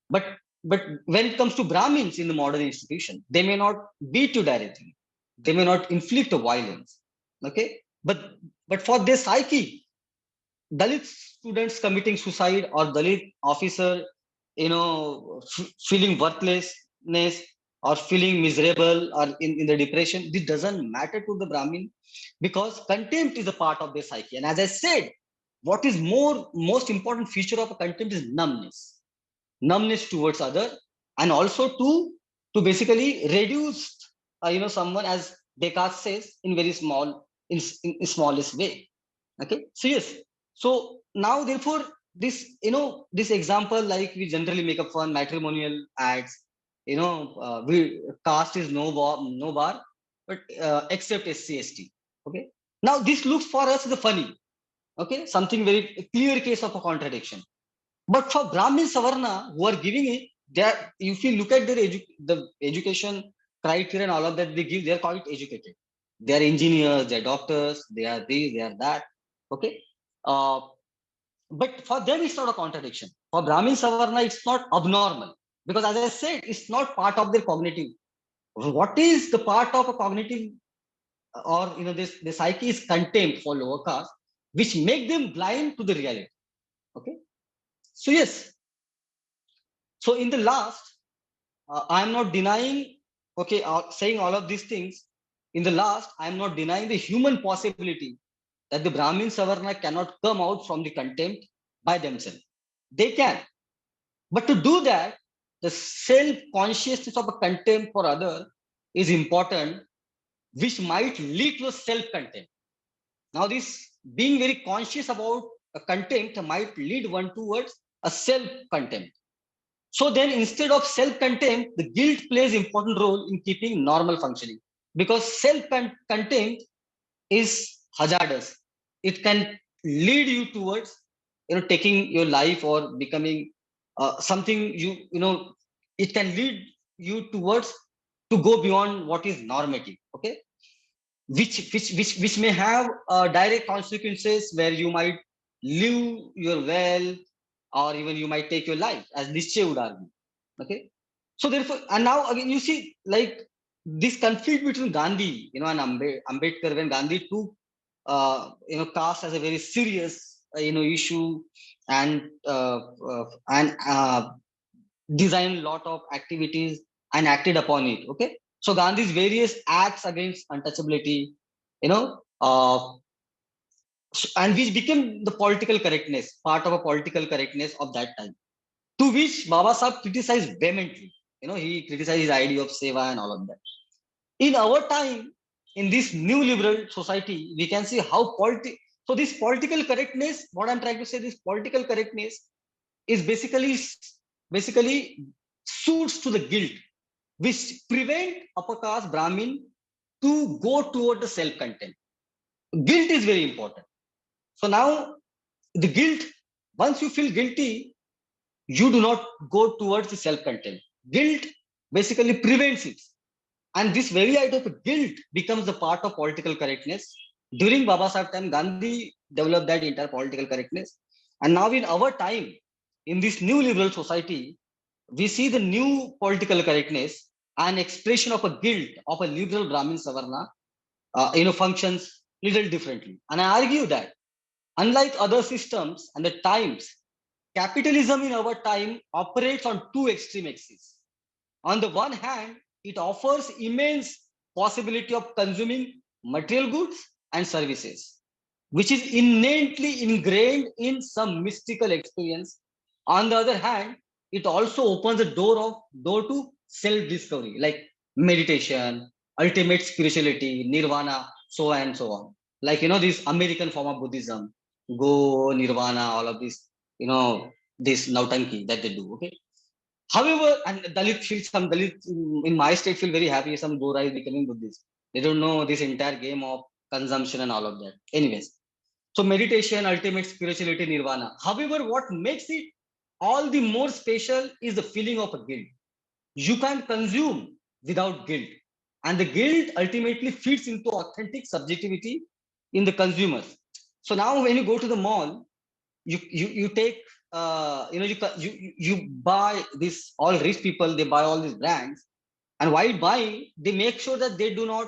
But when it comes to Brahmins in the modern institution, they may not beat you directly. They may not inflict a violence. Okay, but for their psyche, Dalit students committing suicide or Dalit officer, feeling worthlessness or feeling miserable or in the depression, this doesn't matter to the Brahmin because contempt is a part of their psyche. And as I said, what is most important feature of a contempt is numbness towards other, and also to basically reduce, someone, as Descartes says, in very in smallest way. Okay, so yes, so now therefore this, this example, like we generally make a fun matrimonial ads, we caste is no bar, but except SC/ST. Okay, now this looks for us as a funny, okay, something very clear case of a contradiction. But for Brahmin-Savarna who are giving it, if you look at their the education criteria and all of that they give, they are quite educated. They are engineers, they are doctors, they are this, they are that. Okay. Uh, but for them, it's not a contradiction. For Brahmin-Savarna, it's not abnormal. Because as I said, it's not part of their cognitive. What is the part of a cognitive, or this the psyche is contempt for lower caste, which make them blind to the reality. Okay. So yes, so in the last, I am not denying, okay, saying all of these things. In the last, I am not denying the human possibility that the Brahmin Savarna cannot come out from the contempt by themselves. They can. But to do that, the self consciousness of a contempt for other is important, which might lead to a self contempt. Now, this being very conscious about a contempt might lead one towards a self contempt. So then instead of self-contempt, the guilt plays important role in keeping normal functioning because self-contempt is hazardous. It can lead you towards, taking your life or becoming something it can lead you towards to go beyond what is normative. Okay. Which may have direct consequences where you might lose your wealth or even you might take your life, as Nietzsche would argue. Okay, so therefore, and now again you see like this conflict between Gandhi, and Ambedkar, when Gandhi took caste as a very serious issue and designed a lot of activities and acted upon it. Okay, so Gandhi's various acts against untouchability, you know, uh, and which became the political correctness, part of a political correctness of that time, to which Baba Sahib criticized vehemently. He criticized his idea of seva and all of that. In our time, in this new liberal society, we can see how so this political correctness, what I'm trying to say, this political correctness is basically suits to the guilt, which prevent upper caste Brahmin to go toward the self-contempt. Guilt is very important. So now the guilt, once you feel guilty, you do not go towards the self-contempt. Guilt basically prevents it. And this very idea of guilt becomes the part of political correctness. During Baba Sahib time, Gandhi developed that entire political correctness. And now in our time, in this new liberal society, we see the new political correctness, an expression of a guilt of a liberal Brahmin Savarna, functions little differently. And I argue that unlike other systems and the times, capitalism in our time operates on two extreme axes. On the one hand, it offers immense possibility of consuming material goods and services, which is innately ingrained in some mystical experience. On the other hand, it also opens a door to self-discovery, like meditation, ultimate spirituality, nirvana, so on and so on. Like this American form of Buddhism, go nirvana, all of this, this nautanki that they do. Okay. However, and some Dalit in my state feel very happy. Some Gora is becoming Buddhist. They don't know this entire game of consumption and all of that. Anyways, so meditation, ultimate spirituality, nirvana. However, what makes it all the more special is the feeling of a guilt. You can't consume without guilt, and the guilt ultimately feeds into authentic subjectivity in the consumers. So now, when you go to the mall, you take you buy this, all rich people, they buy all these brands, and while buying they make sure that they do not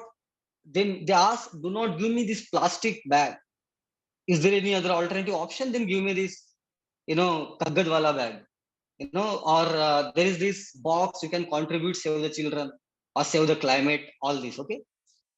then they ask, do not give me this plastic bag. Is there any other alternative option? Then give me this, kaggad wala bag, or there is this box, you can contribute, save the children or save the climate, all this. Okay.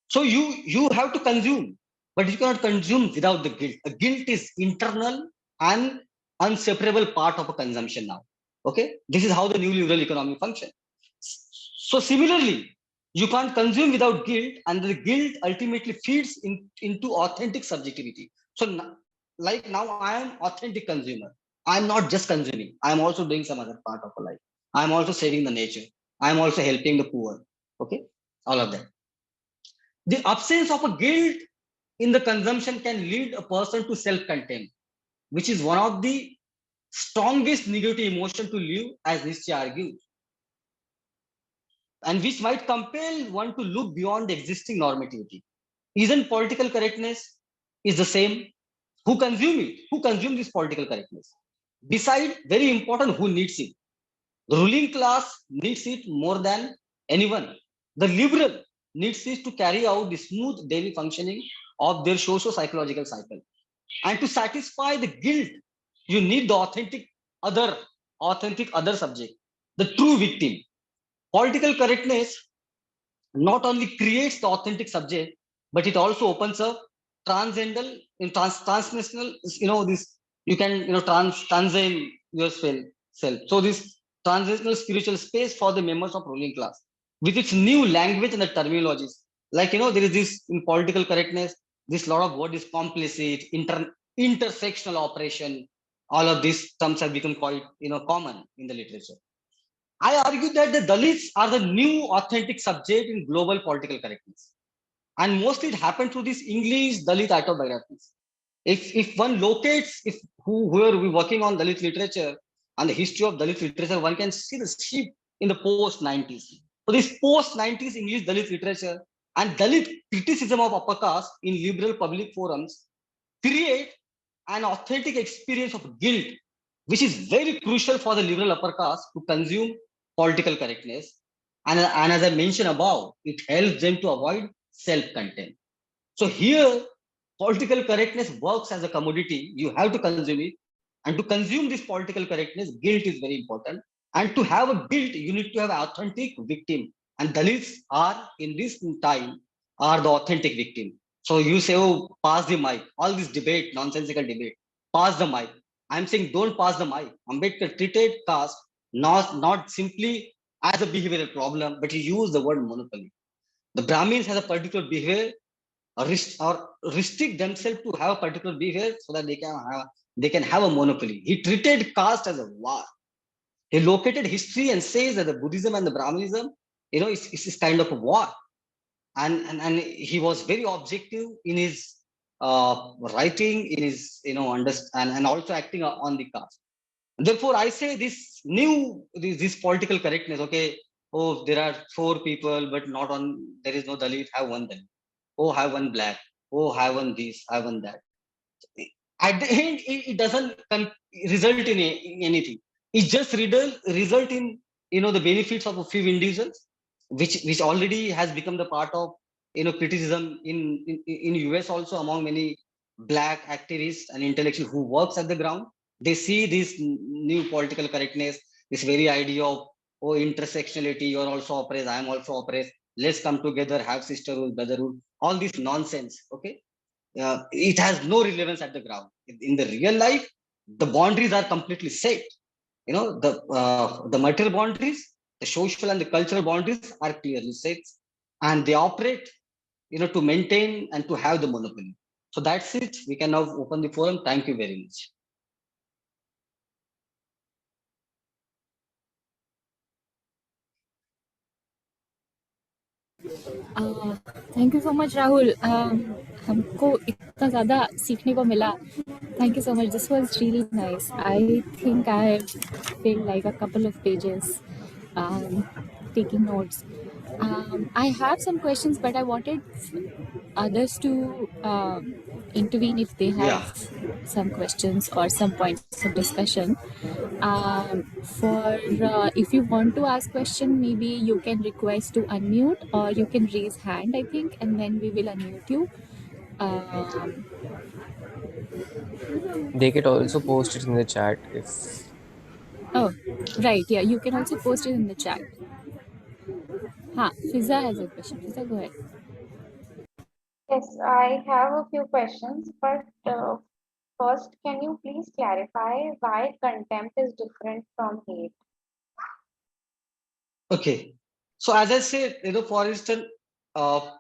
So you have to consume, but you cannot consume without the guilt. The guilt is internal and unseparable part of a consumption now. Okay, this is how the new liberal economy functions. So similarly, you can't consume without guilt, and the guilt ultimately feeds into authentic subjectivity. So like now, I am authentic consumer. I'm not just consuming. I'm also doing some other part of a life. I'm also saving the nature. I'm also helping the poor. Okay, all of that. The absence of a guilt in the consumption can lead a person to self-contempt, which is one of the strongest negative emotion to live, as Nietzsche argues, and which might compel one to look beyond the existing normativity. Isn't political correctness is the same? Who consume it? Who consume this political correctness? Decide, very important, who needs it. The ruling class needs it more than anyone. The liberal needs it to carry out the smooth daily functioning of their socio-psychological cycle. And to satisfy the guilt, you need the authentic other subject, the true victim. Political correctness not only creates the authentic subject, but it also opens up transcendental, transnational, this, you can, transcend yourself. So this transnational spiritual space for the members of ruling class with its new language and the terminologies. Like, there is this in political correctness, this lot of word is complicit, intersectional operation. All of these terms have become quite, common in the literature. I argue that the Dalits are the new authentic subject in global political correctness. And mostly it happened through these English Dalit autobiographies. If one locates, if whoever we working on Dalit literature and the history of Dalit literature, one can see the shift in the post 90s. So this post 90s English Dalit literature and Dalit criticism of upper caste in liberal public forums create an authentic experience of guilt, which is very crucial for the liberal upper caste to consume political correctness. And as I mentioned above, it helps them to avoid self-contempt. So here, political correctness works as a commodity. You have to consume it. And to consume this political correctness, guilt is very important. And to have a guilt, you need to have an authentic victim. And Dalits are, in this time, are the authentic victim. So you say, oh, pass the mic. All this debate, nonsensical debate, pass the mic. I'm saying don't pass the mic. Ambedkar treated caste not simply as a behavioral problem, but he used the word monopoly. The Brahmins has a particular behavior, or restrict themselves to have a particular behavior so that they can have a monopoly. He treated caste as a war. He located history and says that the Buddhism and the Brahmanism, it's kind of a war. And he was very objective in his writing, in his understand, and also acting on the caste. Therefore, I say this political correctness. Okay, oh, there are four people, but not on. There is no Dalit. Have one Dalit. Oh, have one black. Oh, have one this. Have one that. At the end, it doesn't result in anything. It just result in the benefits of a few individuals, which already has become the part of criticism in US also among many black activists and intellectuals who works at the ground. They see this new political correctness, this very idea of, oh, intersectionality, you're also oppressed, I am also oppressed, let's come together, have sisterhood, brotherhood, all this nonsense. Okay, it has no relevance at the ground. In the real life, the boundaries are completely set. The material boundaries, the social and the cultural boundaries are clearly set, and they operate, to maintain and to have the monopoly. So that's it. We can now open the forum. Thank you very much. Thank you so much Rahul. हमको इतना ज़्यादा सीखने को मिला. Thank you so much. This was really nice. I think I filled like a couple of pages um, taking notes. I have some questions, but I wanted others to intervene if they have Yeah. some questions or some points of discussion. For if you want to ask question, maybe you can request to unmute or you can raise hand, I think, and then we will unmute you. Um, They could also post it in the chat if oh, right. Yeah, you can also post it in the chat. Fiza has a question. Fiza, go ahead. Yes, I have a few questions, but first, can you please clarify why contempt is different from hate? Okay. So as I said, for instance,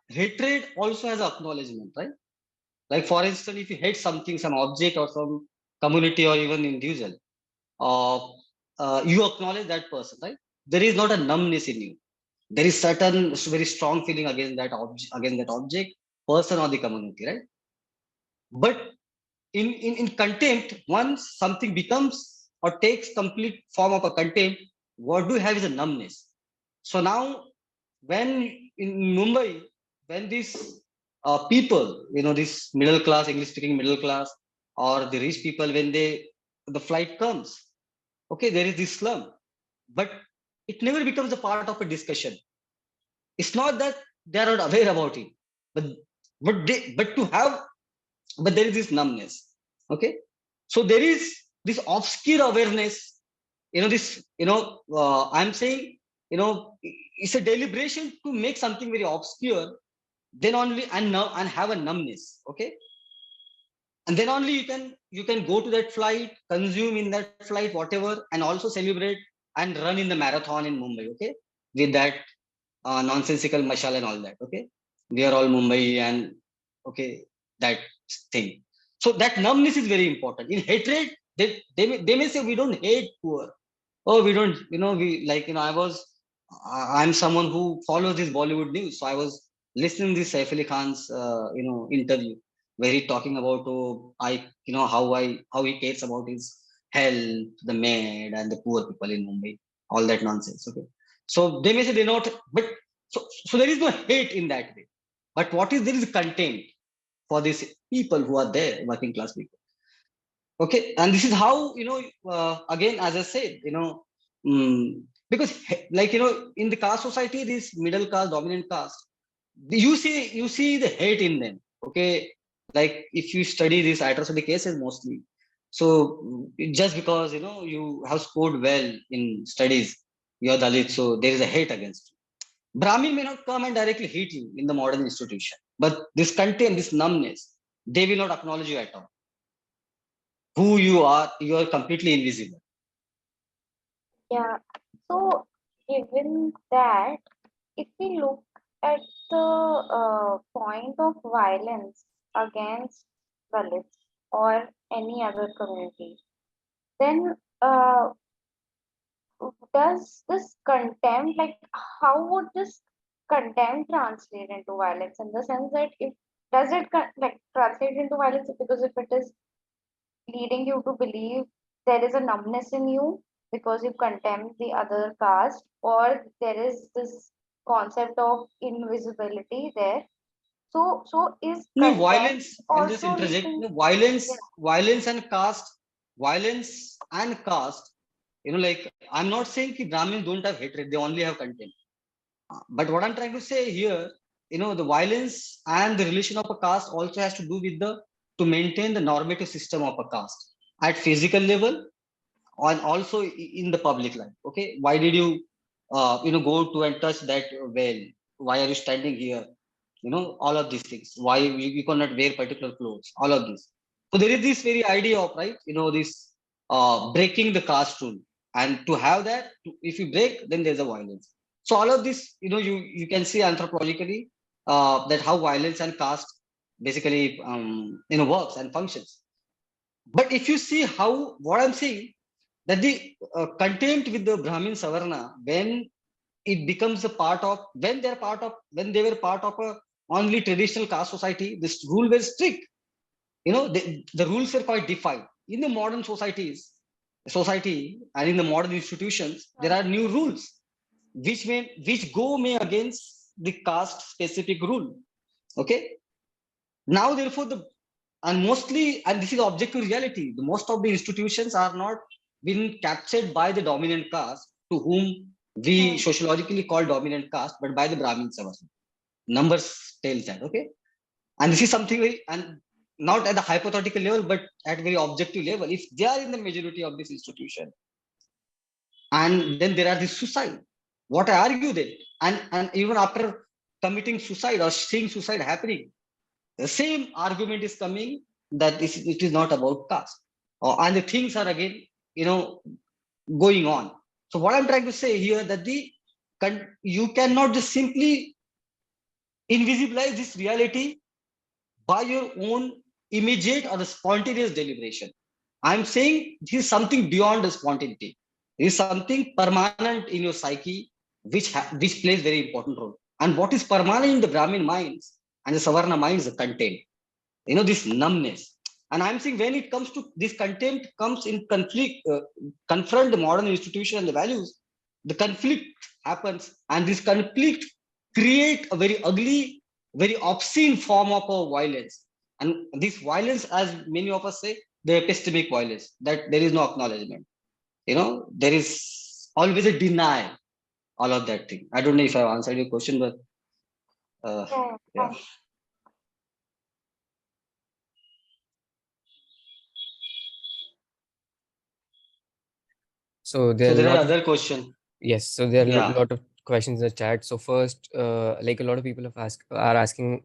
hatred also has acknowledgement, right? Like for instance, if you hate something, some object or some community or even individual, uh, you acknowledge that person, right? There is not a numbness in you. There is certain very strong feeling against that object, person or the community, right? But in contempt, once something becomes or takes complete form of a contempt, what do you have is a numbness. So now, when in Mumbai, when these people, this middle class, English speaking middle class, or the rich people, when the flight comes, okay, there is this slum, but it never becomes a part of a discussion. It's not that they are not aware about it, but but to have, but there is this numbness. Okay, so there is this obscure awareness. This, I'm saying, it's a deliberation to make something very obscure, then only, and now, and have a numbness. Okay, and then only you can go to that flight, consume in that flight whatever, and also celebrate and run in the marathon in Mumbai. Okay, with that nonsensical mashal and all that. Okay, we are all Mumbai, and okay, that thing. So that numbness is very important. In hatred, they may say we don't hate poor. Oh, we don't, we like, I'm someone who follows this Bollywood news. So I was listening this Saif Ali Khan's, interview where he talking about, oh, how he cares about his health, the maid and the poor people in Mumbai, all that nonsense. Okay. So they may say they're not, but so there is no hate in that way. But what is there is contempt for these people who are there, working class people. Okay, and this is how, again, as I said, because like, in the caste society, this middle caste, dominant caste, you see the hate in them. Okay, like if you study these atrocity cases mostly, so just because you have scored well in studies, you're Dalit, so there is a hate against you. Brahmin may not come and directly hate you in the modern institution, but this contempt, this numbness, they will not acknowledge you at all. Who you are completely invisible. Yeah, so given that, if we look at the point of violence against Dalits or any other community, then does this contempt, like, how would this contempt translate into violence, in the sense that if does it like translate into violence, because if it is leading you to believe there is a numbness in you because you contempt the other caste, or there is this concept of invisibility there. So is No, contempt violence, I'll just also interject. leading? No, Yeah, violence and caste, like, I'm not saying that Brahmins don't have hatred, they only have contempt. But what I'm trying to say here, the violence and the relation of a caste also has to do with to maintain the normative system of a caste at physical level and also in the public life. Okay, why did you, go to and touch that well? Why are you standing here? All of these things, why we cannot wear particular clothes, all of this. So there is this very idea of, right, this breaking the caste rule, and to have that, if you break, then there's a violence. So all of this, you can see anthropologically, that how violence and caste basically, works and functions. But if you see how, what I'm saying, that the contempt with the Brahmin-Savarna, when it becomes a part of, when they were part of a only traditional caste society, this rule was strict. The rules were quite defined. In the modern society and in the modern institutions, there are new rules which go against the caste specific rule. Okay, now therefore and mostly, and this is objective reality, the most of the institutions are not been captured by the dominant caste, to whom we Hmm. sociologically call dominant caste, but by the Brahmin-Savarna. Numbers tells that, okay? And this is something very, and not at the hypothetical level, but at very objective level. If they are in the majority of this institution, and then there are the suicide, what I argue that, and even after committing suicide or seeing suicide happening, the same argument is coming that it is not about caste, and the things are again, you know, going on. So what I'm trying to say here that you cannot just simply invisibilize this reality by your own immediate or the spontaneous deliberation. I'm saying this is something beyond the spontaneity. This is something permanent in your psyche, which plays very important role. And what is permanent in the Brahmin minds and the Savarna minds, the content. This numbness. And I'm saying when it comes to this contempt comes in conflict, confront the modern institution and the values, the conflict happens, and this conflict create a very ugly, very obscene form of violence. And this violence, as many of us say, the epistemic violence, that there is no acknowledgement. There is always a denial, all of that thing. I don't know if I've answered your question, but uh, Yeah, yeah. So there So are a there are lot of other questions. yes. So there are a Yeah. lot of questions in the chat. So first, like a lot of people are asking,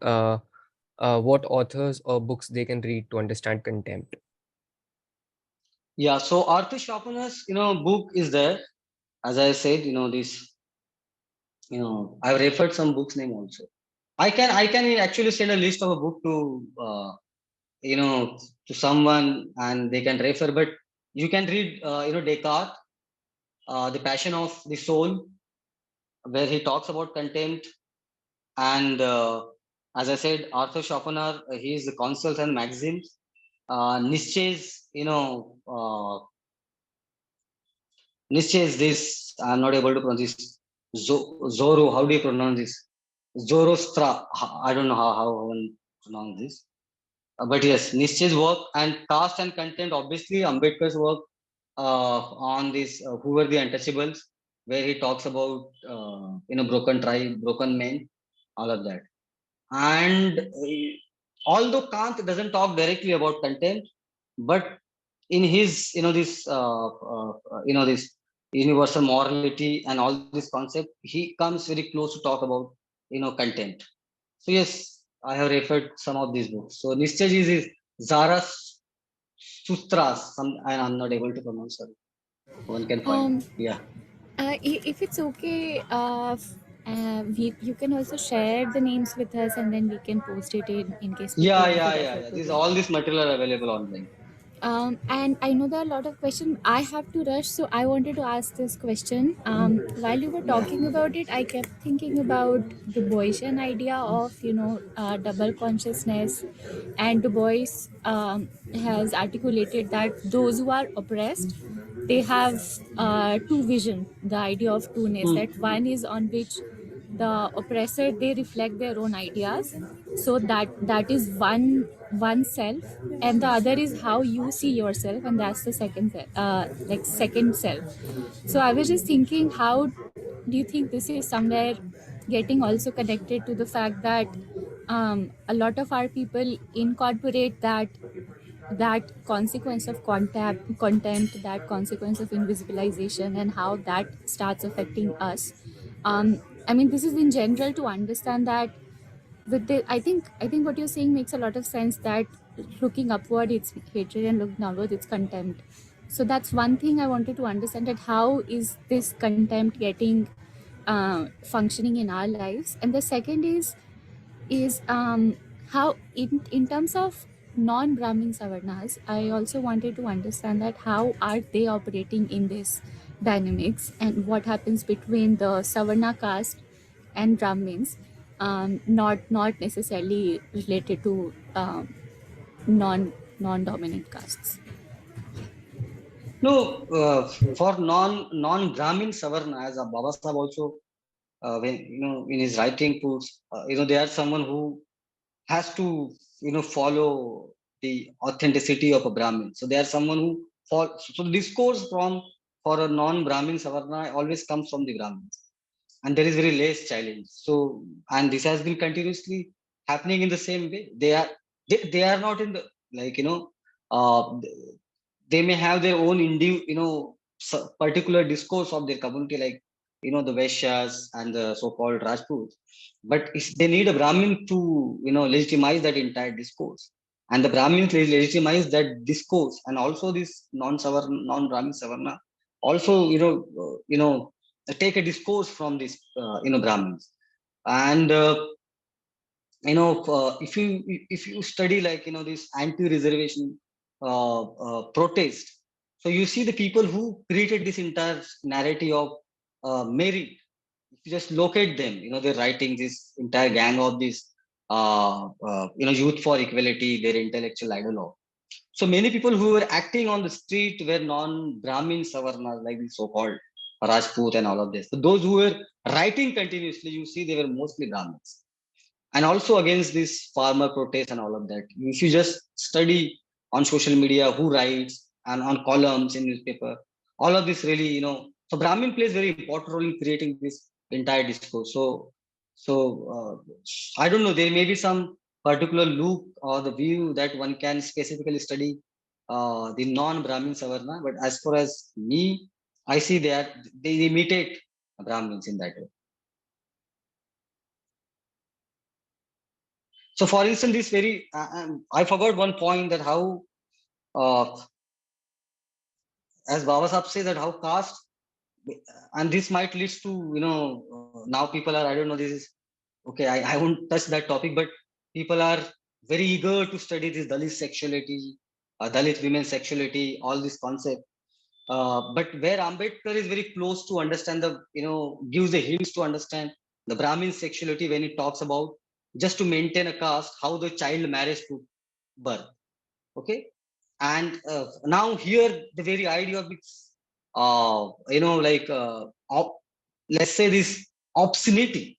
what authors or books they can read to understand contempt. Yeah, so Arthur Schopenhauer's, book is there. As I said, this, I've referred some books name also. I can actually send a list of a book you know, to someone and they can refer. But you can read, Descartes, The Passion of the Soul, where he talks about contempt. And as I said, Arthur Schopenhauer, he is the Consuls and Maxims. Nietzsche's, Nischay is this. I'm not able to pronounce this. Zoro. How do you pronounce this? Zoroastra. I don't know how one pronounce this. But yes, Nischay's work and caste and content. Obviously, Ambedkar's work on this. Who were the untouchables? Where he talks about broken tribe, broken men, all of that. And although Kant doesn't talk directly about content, but in his this universal morality and all this concept, he comes very close to talk about content. So yes, I have referred some of these books. So Nischay is Zaras Sutras. I'm not able to pronounce it. One can find. Um, Yeah. if it's okay, you can also share the names with us, and then we can post it in case people Yeah, want to yeah, yeah, refer yeah. to These it. all this material are available online. And I know there are a lot of questions. I have to rush, so I wanted to ask this question. While you were Yeah. talking about it, I kept thinking about the Boysian idea of double consciousness, and Du Bois has articulated that those who are oppressed, they have two vision. The idea of two-ness, Hmm. that one is on which the oppressor, they reflect their own ideas, so that is one self, and the other is how you see yourself, and that's the second self. So I was just thinking, how do you think this is somewhere getting also connected to the fact that a lot of our people incorporate that consequence of contempt, that consequence of invisibilization, and how that starts affecting us. I mean, this is in general to understand that with the I think what you're saying makes a lot of sense, that looking upward it's hatred and looking downward it's contempt. So that's one thing I wanted to understand, that how is this contempt getting functioning in our lives. And the second is how in terms of non-Brahmin Savarnas, I also wanted to understand that how are they operating in this dynamics, and what happens between the Savarna caste and Brahmins, not necessarily related to non-dominant castes. No, for non-Brahmin Savarna, as Baba Sahib also, when in his writing puts, they are someone who has to follow. the authenticity of a Brahmin. So they are someone who fall. So the discourse from for a non-Brahmin-Savarna always comes from the Brahmins, and there is very less challenge. So, and this has been continuously happening in the same way. They are not in the, like, uh, they may have their own particular discourse of their community, like, the Vaishyas and the so-called Rajputs. But if they need a Brahmin to, legitimize that entire discourse, and the Brahmins legitimize that discourse, and also this non-Brahmin Savarna also, take a discourse from this, Brahmins. And if you study, like, this anti-reservation protest, so you see the people who created this entire narrative of merit. If you just locate them, they're writing this entire gang of this youth for equality, their intellectual ideologue. So many people who were acting on the street were non-Brahmin Savarnas, like the so-called Rajput and all of this. So those who were writing continuously, you see, they were mostly Brahmins. And also against this farmer protest and all of that, if you just study on social media who writes and on columns in newspaper, all of this really, so Brahmin plays very important role in creating this entire discourse. So I don't know, there may be some particular look or the view that one can specifically study the non-Brahmin Savarna, but as far as me, I see that they imitate Brahmins in that way. So, for instance, this very, I forgot one point, that how, as Baba Sahib says, that how caste, and this might lead to, now people are, I don't know, this is, okay, I won't touch that topic, but people are very eager to study this Dalit sexuality, Dalit women's sexuality, all this concept. But where Ambedkar is very close to understand the, gives the hints to understand the Brahmin sexuality when he talks about just to maintain a caste, how the child marriage to birth. Okay. And now here the very idea of this, like, let's say this obscenity,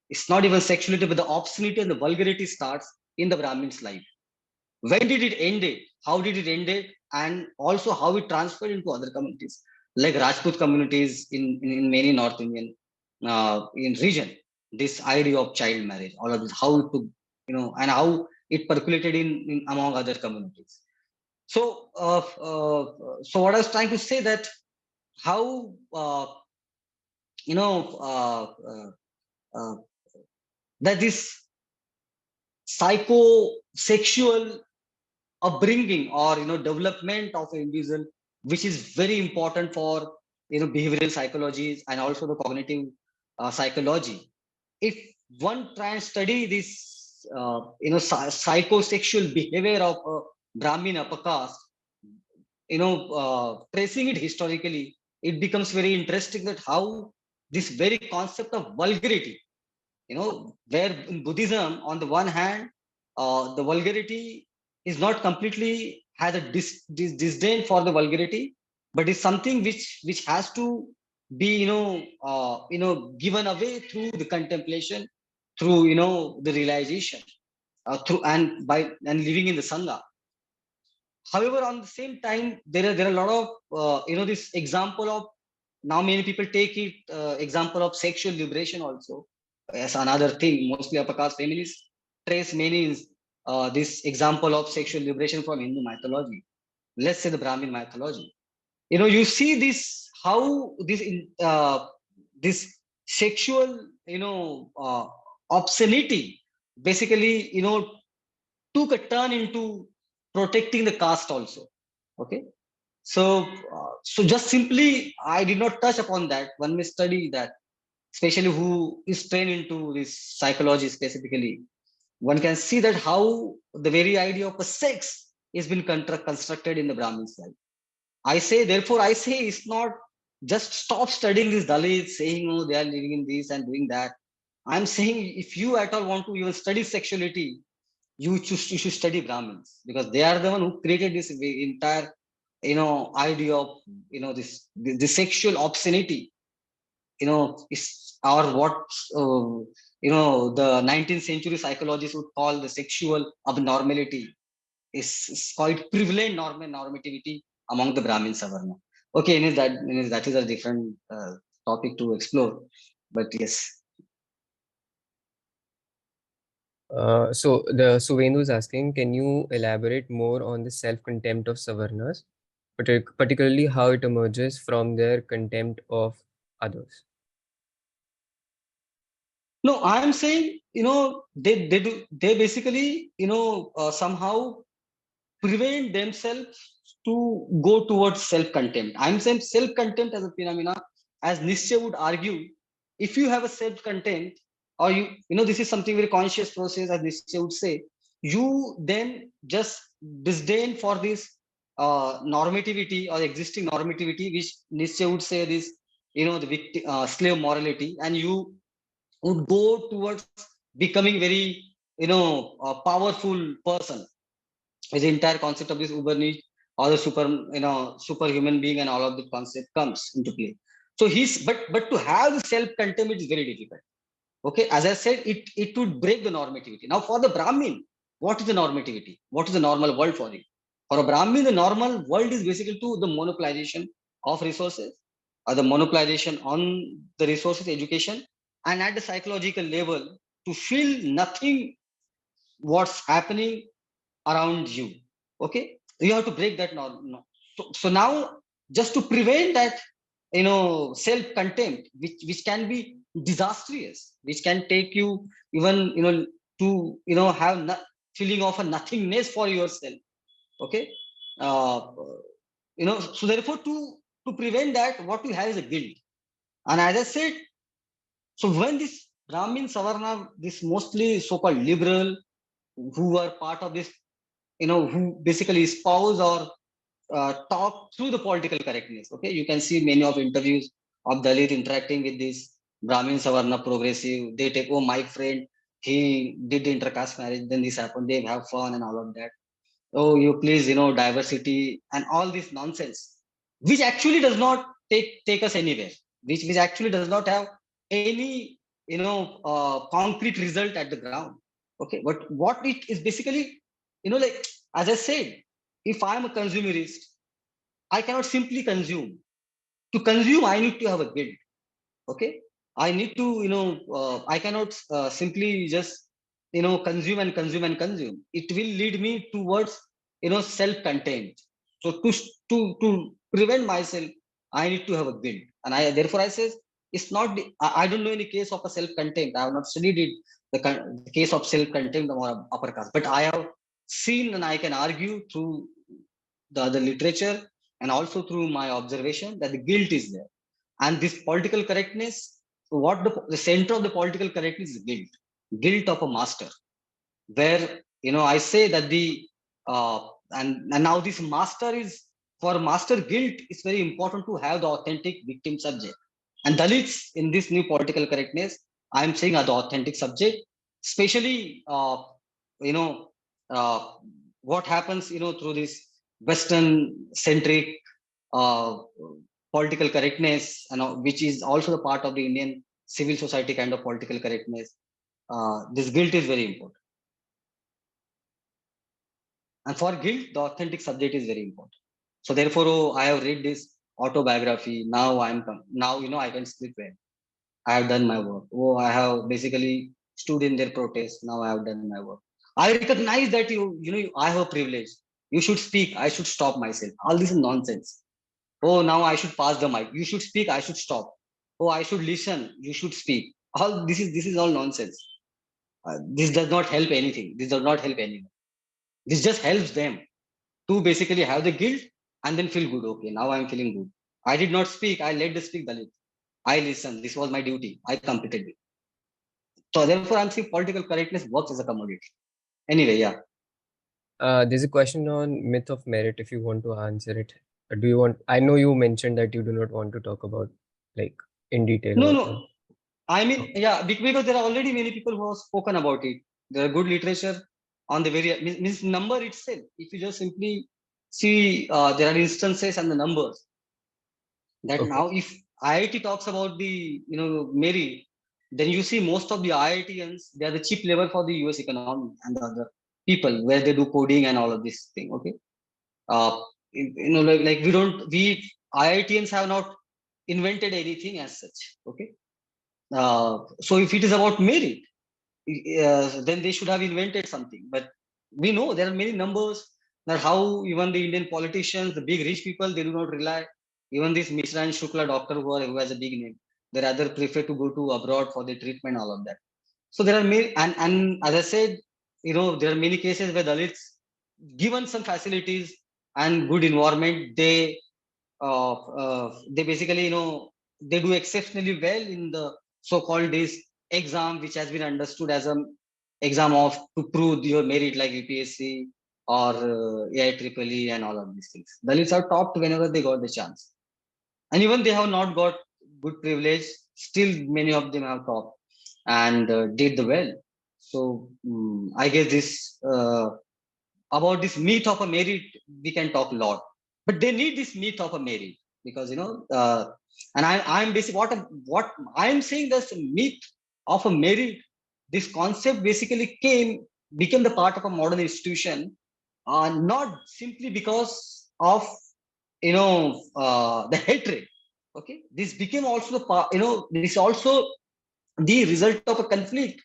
it's not even sexuality, but the obscenity and the vulgarity starts in the Brahmin's life. When did it end it? How did it end it? And also how it transferred into other communities, like Rajput communities in many North Indian in region. This idea of child marriage, all of this, how it took, and how it percolated in among other communities. So, so what I was trying to say, that how, you know, uh, uh, uh, that this psychosexual upbringing, or development of an individual, which is very important for behavioral psychologies and also the cognitive psychology. If one try and study this psychosexual behavior of a Brahmin upper caste, tracing it historically, it becomes very interesting that how this very concept of vulgarity, where in Buddhism, on the one hand, the vulgarity is not completely has a disdain for the vulgarity, but is something which has to be, given away through the contemplation, through, the realization, through and by and living in the sangha. However, on the same time, there are a lot of this example of, now many people take it, example of sexual liberation also as another thing. Mostly upper caste feminists trace many this example of sexual liberation from Hindu mythology. Let's say the Brahmin mythology. You see this, how this sexual, obscenity basically, took a turn into protecting the caste also. Okay. So, so just simply, I did not touch upon that. One may study that, especially who is trained into this psychology specifically. One can see that how the very idea of a sex is been constructed in the Brahmin's life. I say, therefore, I say it's not just stop studying these Dalits, saying, oh, they are living in this and doing that. I'm saying, if you at all want to even study sexuality, you should study Brahmins, because they are the one who created this entire, idea of, the sexual obscenity, is, or what, the 19th century psychologists would call the sexual abnormality, is quite prevalent normativity among the Brahmin-Savarna. Okay, that is a different topic to explore, but yes. So the Suvendu is asking, can you elaborate more on the self-contempt of Savarnas, particularly how it emerges from their contempt of others? No, I'm saying, they basically, somehow prevent themselves to go towards self-contempt. I'm saying self-contempt as a phenomena, as Nietzsche would argue, if you have a self-contempt, or this is something very conscious process, as Nietzsche would say, you then just disdain for this normativity or existing normativity, which Nietzsche would say this, the victim, slave morality, and you would go towards becoming very, powerful person. The entire concept of this Uber or the superhuman being and all of the concept comes into play. So but to have the self-contempt is very difficult. Okay, as I said, it would break the normativity. Now for the Brahmin, what is the normativity? What is the normal world for him? For a Brahmin, the normal world is basically to the monopolization of resources, or the monopolization on the resources, education, and at the psychological level, to feel nothing what's happening around you. Okay, you have to break that norm. No. So now, just to prevent that, self-contempt, which can be disastrous, which can take you even, to have feeling of a nothingness for yourself. Okay, uh, so therefore, to prevent that, what you have is a guilt. And as I said, so when this Brahmin-Savarna, this mostly so-called liberal, who are part of this, who basically espouse or talk through the political correctness. Okay, you can see many of interviews of Dalit interacting with this Brahmin-Savarna progressive. They take, oh, my friend, he did the intercaste marriage, then this happened, they have fun and all of that. Oh, you please, diversity and all this nonsense, which actually does not take us anywhere, which actually does not have any, concrete result at the ground. Okay, but what it is basically, like, as I said, if I'm a consumerist, I cannot simply consume. To consume, I need to have a guilt. Okay, I need to, I cannot simply just, consume and consume and consume. It will lead me towards, self-contempt. So to prevent myself, I need to have a guilt. And I therefore I says, it's not I don't know any case of a self-contempt. I have not studied it, the case of self-contempt or upper caste, but I have seen, and I can argue through the other literature and also through my observation, that the guilt is there. And this political correctness, what the center of the political correctness is guilt of a master, where, I say that the uh, and now this master is, for master guilt, it's very important to have the authentic victim subject. And Dalits in this new political correctness, I'm saying, are the authentic subject, especially, you know uh, what happens, through this western centric uh, political correctness, which is also the part of the Indian civil society kind of political correctness. This guilt is very important. And for guilt, the authentic subject is very important. So therefore, oh, I have read this autobiography. Now now, I can sleep well. I have done my work. Oh, I have basically stood in their protest. Now I have done my work. I recognize that I have a privilege. You should speak. I should stop myself. All this is nonsense. Oh, now I should pass the mic. You should speak. I should stop. Oh, I should listen. You should speak. All this is all nonsense. This does not help anything. This does not help anyone. This just helps them to basically have the guilt and then feel good. Okay, now I'm feeling good. I did not speak. I let the speak Dalit. I listened. This was my duty. I completed it. So therefore, I'm saying political correctness works as a commodity. Anyway, yeah. There's a question on myth of merit if you want to answer it. Do you want? I know you mentioned that you do not want to talk about like in detail No, about no. them. I mean, Okay. yeah, because there are already many people who have spoken about it. There are good literature on the very means number itself. If you just simply see, there are instances and the numbers that Okay. now, if IIT talks about the merit, then you see most of the IITians, they are the cheap labor for the US economy and the other. people where they do coding and all of this thing. Okay, like we IITians have not invented anything as such. Okay, so if it is about merit, then they should have invented something. But we know there are many numbers that how even the Indian politicians, the big rich people, they do not rely. Even this Mishra and Shukla doctor who has a big name, they rather prefer to go to abroad for the treatment, all of that. So there are many, and as I said, there are many cases where Dalits, given some facilities and good environment, they basically, they do exceptionally well in the so-called this exam, which has been understood as an exam of to prove your merit, like UPSC or AIEEE and all of these things. Dalits are topped whenever they got the chance, and even they have not got good privilege. Still, many of them have topped and did the well. So I guess this about this myth of a merit, we can talk a lot, but they need this myth of a merit because and I'm basically what I'm saying, this myth of a merit, this concept basically became the part of a modern institution, not simply because of the hatred. Okay, this became also the part, this also the result of a conflict,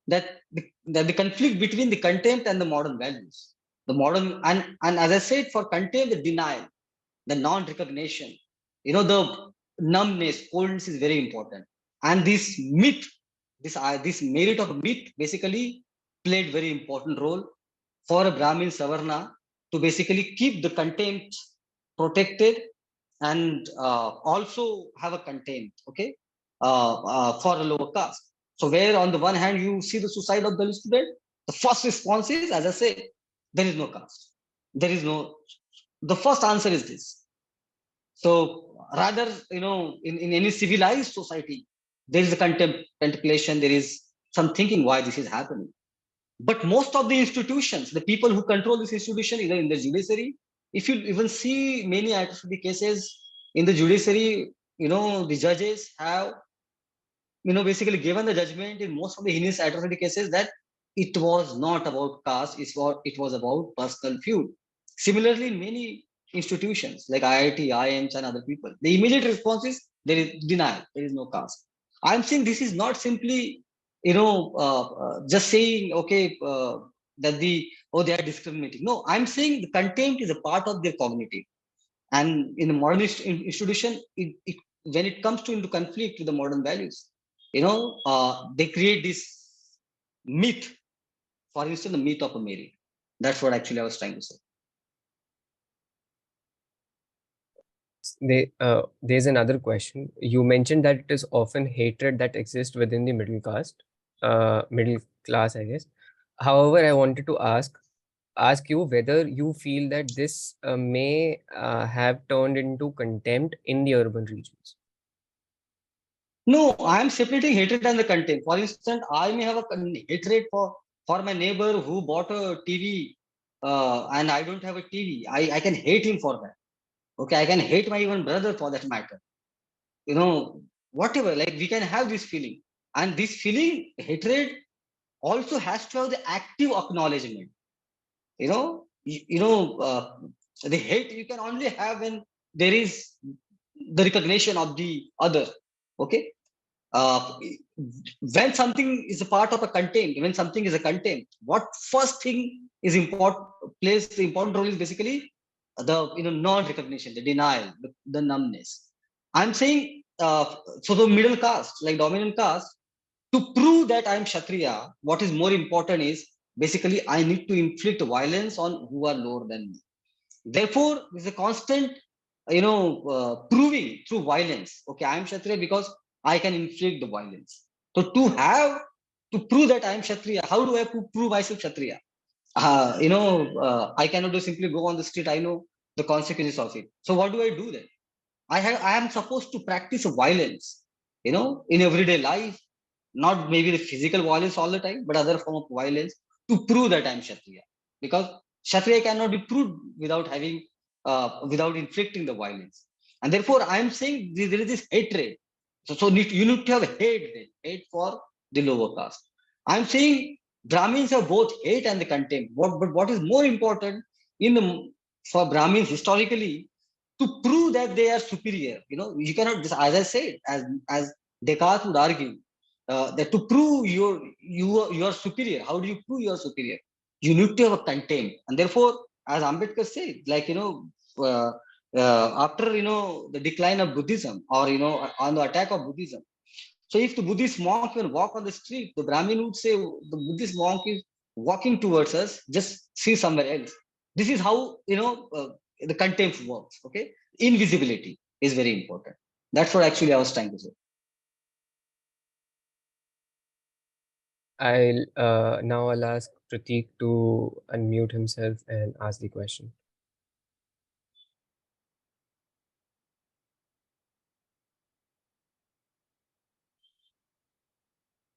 that the conflict between the contempt and the modern values. The modern, and as I said, for contempt, the denial, the non-recognition, the numbness, coldness is very important. And this myth, this merit of myth basically played very important role for a Brahmin-Savarna to basically keep the contempt protected, and also have a contempt, okay, for a lower caste. So where on the one hand you see the suicide of the student, the first response is, as I say, there is no caste. There is no. The first answer is this. So rather, in any civilized society, there is a contemplation. There is some thinking why this is happening. But most of the institutions, the people who control this institution, either in the judiciary, if you even see many atrocity cases in the judiciary, the judges have, basically given the judgment in most of the heinous atrocity cases that it was not about caste, it was about personal feud. Similarly, in many institutions like IIT, IIMs, and other people, the immediate response is there is denial, there is no caste. I'm saying this is not simply, just saying, okay, that they are discriminating. No, I'm saying the contempt is a part of their cognitive. And in the modern institution, when it comes to into conflict with the modern values, they create this myth. For instance, the myth of a merit. That's what actually I was trying to say. There's another question. You mentioned that it is often hatred that exists within the middle class, I guess. However, I wanted to ask you whether you feel that this may have turned into contempt in the urban regions. No, I'm separating hatred and the contempt. For instance, I may have a hatred for my neighbor who bought a TV, and I don't have a TV. I can hate him for that. Okay, I can hate my even brother for that matter. Whatever. Like, we can have this feeling, and this feeling, hatred, also has to have the active acknowledgement. You know, the hate you can only have when there is the recognition of the other. Okay, uh, when something is a part of a contempt, when something is a contempt, what first thing is important, plays the important role is basically the non-recognition, the denial, the numbness. I'm saying, so the middle caste, like dominant caste, to prove that I'm Kshatriya, what is more important is basically I need to inflict violence on who are lower than me. Therefore, there's a constant, proving through violence. Okay, I am Kshatriya because I can inflict the violence. So to prove that I am Kshatriya, how do I prove myself Kshatriya? I cannot just simply go on the street. I know the consequences of it. So what do I do then? I am supposed to practice violence, in everyday life, not maybe the physical violence all the time, but other form of violence to prove that I'm Kshatriya. Because Kshatriya cannot be proved without having, without inflicting the violence. And therefore, I'm saying there is this hatred. So you need to have hate for the lower caste. I'm saying Brahmins have both hate and the contempt. But what is more important in the for Brahmins historically, to prove that they are superior. You cannot just, as I said, as Descartes would argue, that to prove you are superior. How do you prove you are superior? You need to have a contempt, and therefore, as Ambedkar said, like after the decline of Buddhism, or on the attack of Buddhism. So if the Buddhist monk will walk on the street, the Brahmin would say the Buddhist monk is walking towards us, just see somewhere else. This is how the contempt works. Okay, invisibility is very important. That's what actually I was trying to say. I'll ask Prateek to unmute himself and ask the question.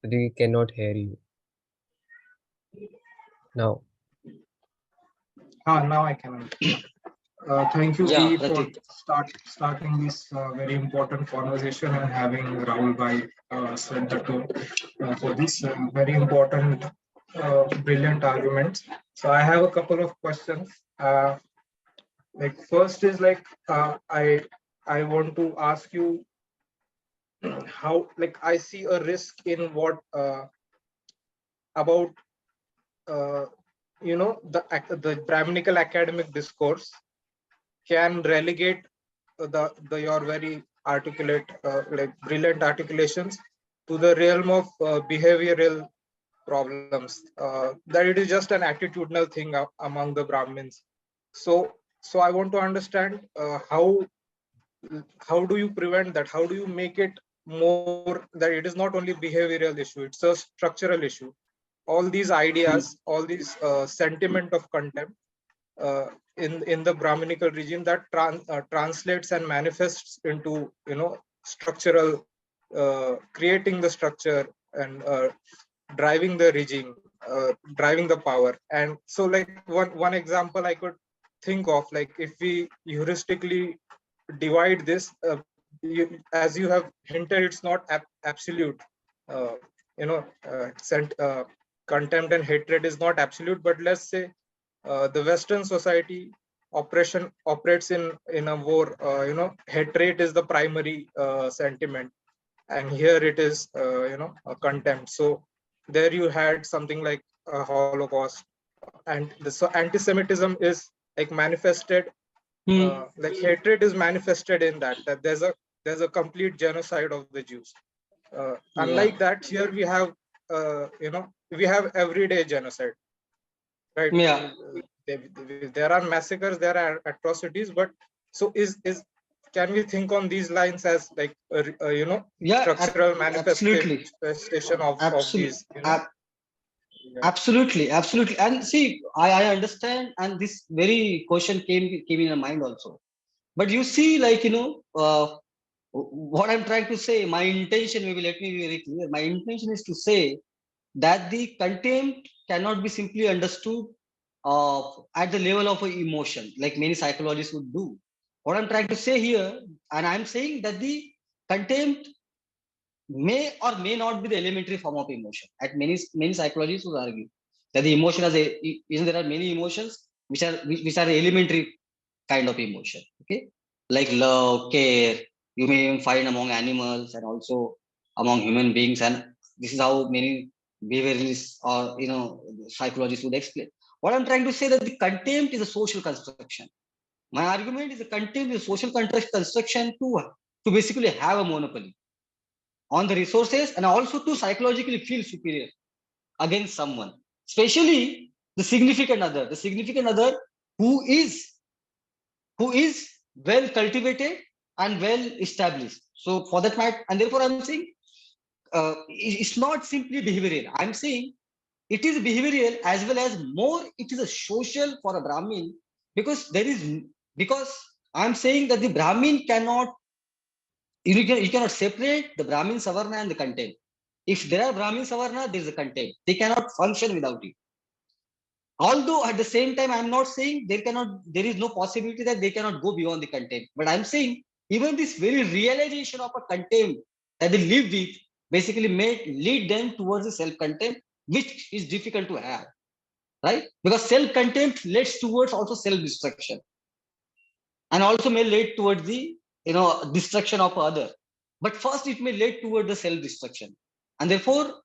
We cannot hear you. Now. Now I can. Thank you, Yeah, V, for Pratik. starting this very important conversation and having Rahul Bhai set the tone for this very important, brilliant arguments. So I have a couple of questions. Like first is like I want to ask you how, like, I see a risk in what about the Brahminical academic discourse can relegate the your very articulate like brilliant articulations to the realm of behavioral problems, that it is just an attitudinal thing among the Brahmins. So I want to understand how do you prevent that? How do you make it more that it is not only behavioral issue, it's a structural issue? All these ideas, all these sentiment of contempt in the Brahminical regime that translates and manifests into structural, creating the structure and driving the regime, driving the power. And so, like one example I could think of, like if we heuristically divide this, as you have hinted, it's not absolute. Uh, you know, contempt and hatred is not absolute, but let's say the Western society operates in a more hatred is the primary sentiment, and here it is a contempt. So there you had something like a Holocaust, and so anti-Semitism is like manifested, like hatred is manifested in that there's a complete genocide of the Jews. Yeah. Unlike that, here we have we have everyday genocide, right? Yeah. There are massacres, there are atrocities, but so is can we think on these lines as like Yeah. structural Absolutely. manifestation of Absolutely. these yeah. Absolutely. Absolutely. And see, I understand, and this very question came in my mind also. But you see, like what I'm trying to say, my intention, maybe let me be very clear. My intention is to say that the contempt cannot be simply understood at the level of an emotion, like many psychologists would do. What I'm trying to say here, and I'm saying that the contempt may or may not be the elementary form of emotion. At many psychologists would argue that the emotion there are many emotions which are elementary kind of emotion. Okay, like love, care. You may even find among animals and also among human beings, and this is how many behavioralists or psychologists would explain. What I'm trying to say that the contempt is a social construction. My argument is the contempt is a social construction to basically have a monopoly on the resources and also to psychologically feel superior against someone, especially the significant other who is who is well cultivated and well established. So for that matter, and therefore I'm saying it's not simply behavioral. I'm saying it is behavioral as well as more. It is a social for a Brahmin because I'm saying that the Brahmin cannot you cannot separate the Brahmin-Savarna and the contempt. If there are Brahmin-Savarna, there is a contempt. They cannot function without it. Although at the same time, I'm not saying there is no possibility that they cannot go beyond the contempt. But I'm saying even this very realization of a contempt that they live with basically may lead them towards the self-contempt which is difficult to have, right? Because self-contempt leads towards also self-destruction, and also may lead towards the destruction of other. But first, it may lead toward the self-destruction, and therefore,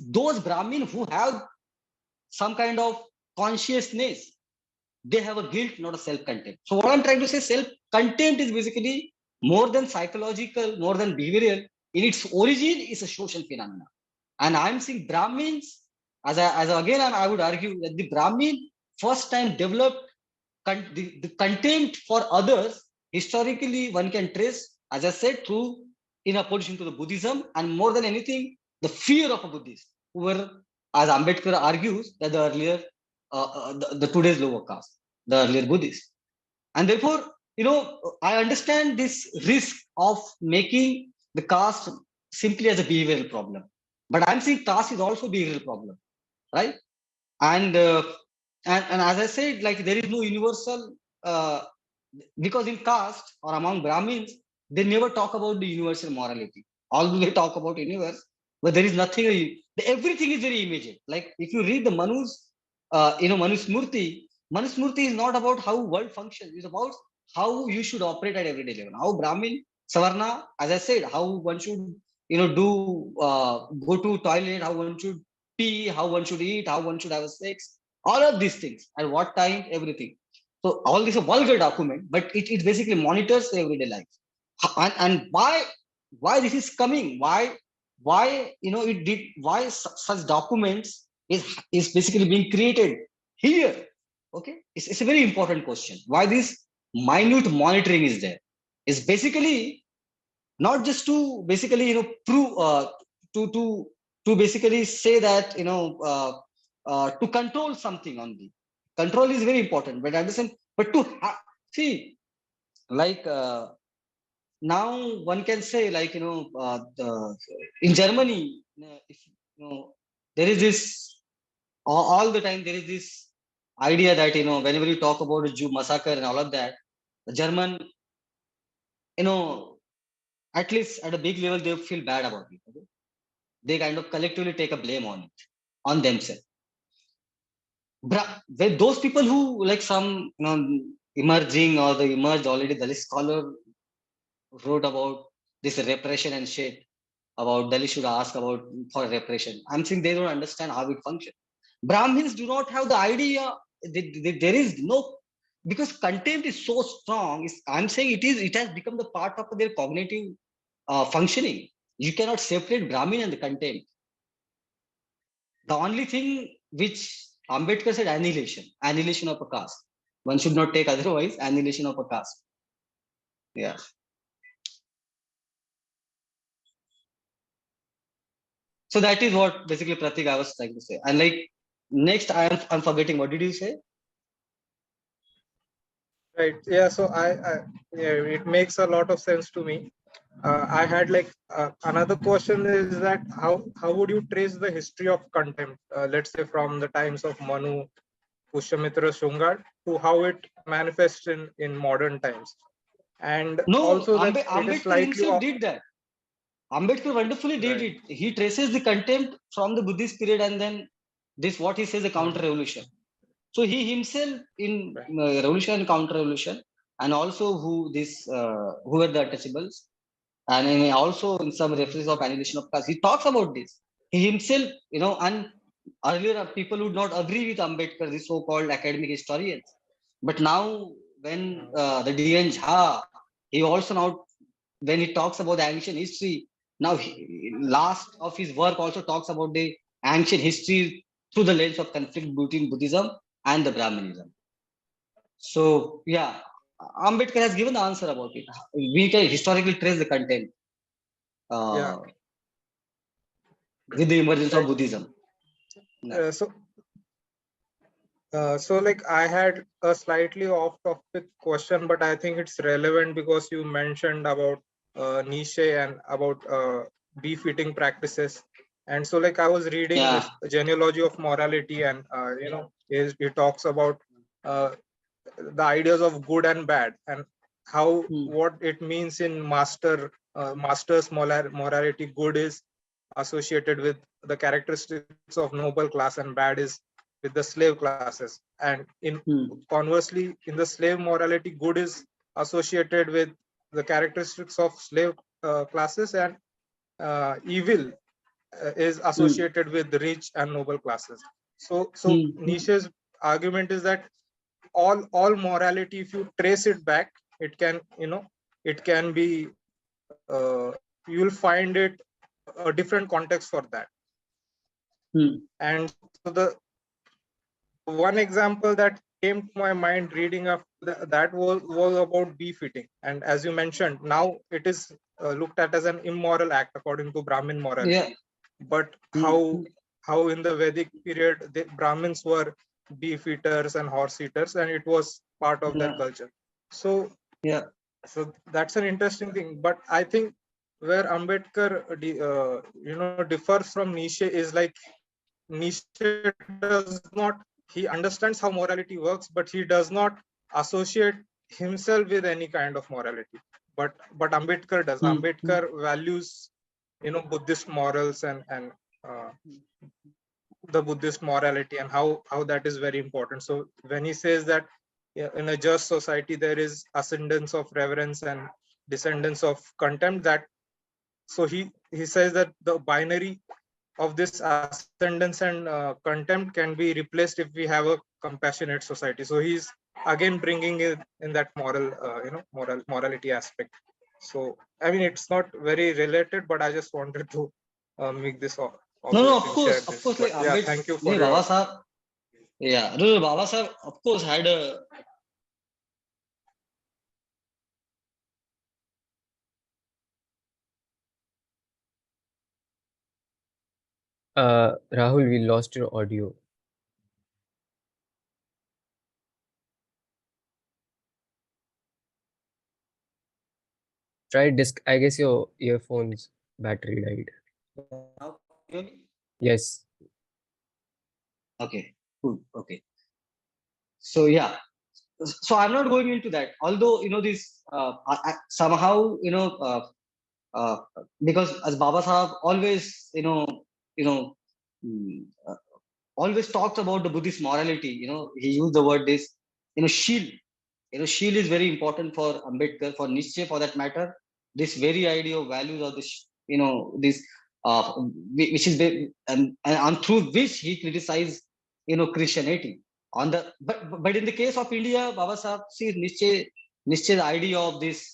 those Brahmin who have some kind of consciousness, they have a guilt, not a self-contempt. So what I'm trying to say, self-contempt is basically more than psychological, more than behavioral. In its origin, is a social phenomenon. And I'm seeing Brahmins, I would argue that the Brahmin first time developed the contempt for others. Historically, one can trace, as I said, through in opposition to the Buddhism, and more than anything, the fear of a Buddhist, who were, as Ambedkar argues, that the earlier, the today's lower caste, the earlier Buddhists. And therefore, I understand this risk of making the caste simply as a behavioral problem. But I'm saying caste is also a behavioral problem, right? And and as I said, like there is no universal, because in caste or among Brahmins, they never talk about the universal morality. Although they talk about universe, but there is nothing. Everything is very immediate. Like if you read the Manu's, Manusmurti, Manusmurti is not about how world functions. It's about how you should operate at everyday level. How Brahmin-Savarna, as I said, how one should, go to toilet, how one should pee, how one should eat, how one should have a sex, all of these things, at what time, everything. So all this is a vulgar document, but it basically monitors everyday life. And why this is coming? Why it did? Why such documents is basically being created here? Okay, it's a very important question. Why this minute monitoring is there? Is basically not just to basically prove, to basically say that to control something only. Control is very important, but at the same, but to see, like now one can say, like in Germany, if there is this, all the time there is this idea that whenever you talk about a Jew massacre and all of that, the German, you know at least at a big level, they feel bad about it. Okay? They kind of collectively take a blame on it, on themselves. Those people who, like some emerging or the emerged already, Dalit scholar wrote about this repression and shit, about Dalit should ask about for repression. I'm saying they don't understand how it functions. Brahmins do not have the idea. There is no, because contempt is so strong. I'm saying it has become the part of their cognitive functioning. You cannot separate Brahmin and the contempt. The only thing which Ambedkar said, annihilation of a caste. One should not take otherwise, annihilation of a caste. Yeah. So that is what basically Pratik I was trying to say. And like next, I'm forgetting. What did you say? Right. Yeah. So yeah, it makes a lot of sense to me. I had like another question is that how would you trace the history of contempt? Let's say from the times of Manu, Pushyamitra, Shungar, to how it manifests in modern times, and No, also that it is Ambedkar slightly himself off. did that. Ambedkar wonderfully did Right. it. He traces the contempt from the Buddhist period, and then this what he says, the counter revolution. So he himself in revolution and counter revolution, and also who were the untouchables, and also in some references of annihilation of caste, he talks about this. He himself, and earlier people would not agree with Ambedkar, the so-called academic historians, but now when the D.N. Jha, he also now, when he talks about the ancient history, now last of his work also talks about the ancient history through the lens of conflict between Buddhism and the Brahmanism. So yeah, Ambedkar has given the answer about it. We can historically trace the content Yeah. with the emergence of Right. Buddhism. Yeah. So like I had a slightly off topic question, but I think it's relevant because you mentioned about Nietzsche and about beef eating practices. And so like I was reading Yeah. this genealogy of morality, and he talks about the ideas of good and bad, and how what it means in master's morality. Good is associated with the characteristics of noble class and bad is with the slave classes. And in conversely, in the slave morality, good is associated with the characteristics of slave classes, and evil is associated with the rich and noble classes. So Nietzsche's argument is that all morality, if you trace it back, it can, it can be, you will find it a different context for that. And so the one example that came to my mind reading of that was about beef eating. And as you mentioned, now it is looked at as an immoral act according to Brahmin morality. Yeah. But how in the Vedic period the Brahmins were beef eaters and horse eaters, and it was part of their culture. So yeah, so that's an interesting thing. But I think where Ambedkar differs from Nietzsche is like Nietzsche does not, he understands how morality works, but he does not associate himself with any kind of morality. But Ambedkar does. Ambedkar values, Buddhist morals and the Buddhist morality, and how that is very important. So when he says that in a just society there is ascendance of reverence and descendants of contempt, that so he says that the binary of this ascendance and contempt can be replaced if we have a compassionate society. So he's again bringing it in that morality aspect. So I mean, it's not very related, but I just wanted to make this no, observation, share of this. course, But like yeah, Ambed, thank you for Baba your. Sahib, yeah, no, Baba Sahib, of course, had a Rahul, we lost your audio. Try disc. I guess your earphones battery died. Yes. okay, good, okay. So yeah, so I'm not going into that. Although this somehow uh, because as Baba Sahib always mm, uh, always talks about the Buddhist morality. He used the word this shield. Shield is very important for Ambedkar, for Nietzsche, for that matter. This very idea of values of this, this, which is and through which he criticized, Christianity. But in the case of India, Baba Sahib sees Nietzsche's idea of this,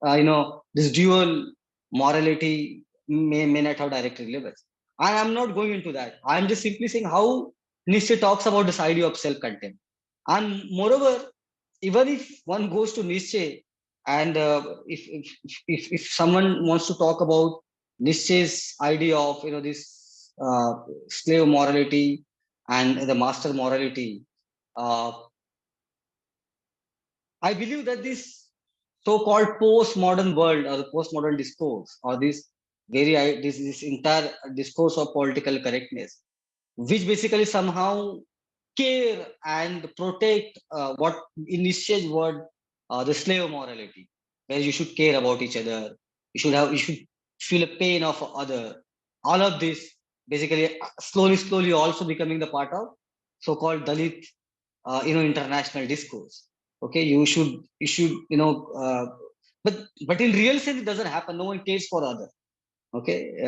this dual morality may not have direct relevance. I am not going into that. I am just simply saying how Nietzsche talks about this idea of self-contempt. And moreover, even if one goes to Nietzsche, and if someone wants to talk about Nietzsche's idea of this slave morality and the master morality, uh, I believe that this so-called postmodern world or the postmodern discourse, or this entire discourse of political correctness, which basically somehow care and protect what in Nietzsche's word, the slave morality, where you should care about each other, you should feel a pain of other. All of this basically slowly also becoming the part of so-called Dalit, international discourse. Okay, you should but in real sense it doesn't happen. No one cares for other. Okay,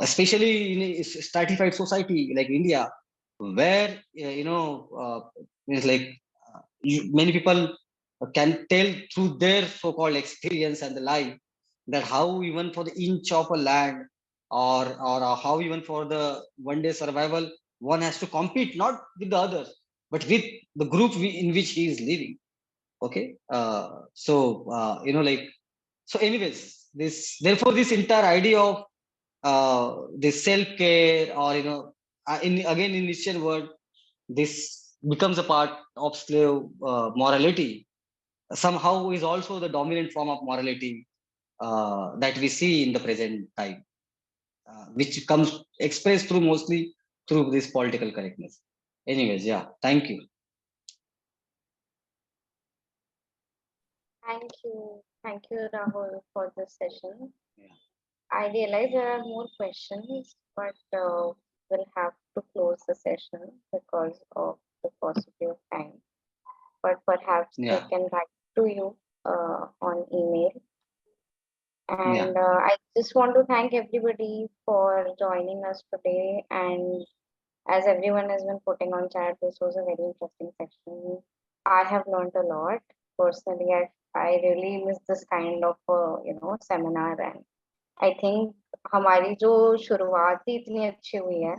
especially in a stratified society like India, where it's like many people can tell through their so-called experience and the life that how even for the inch of a land, or how even for the one day survival, one has to compete not with the others but with the group in which he is living. Okay, like, so anyways, therefore this entire idea of this self care, or in again in Christian word, this becomes a part of slave morality, somehow is also the dominant form of morality that we see in the present time, which comes expressed through mostly through this political correctness. Anyways, yeah, thank you. Thank you, Rahul, for this session. Yeah. I realize there are more questions, but we'll have to close the session because of the paucity of time. But perhaps they Yeah, can write to you on email. yeah, And I just want to thank everybody for joining us today. And as everyone has been putting on chat, this was a very interesting session. I have learned a lot. Personally, I really miss this kind of seminar, and I think हमारी जो शुरुआत ही इतनी अच्छी हुई है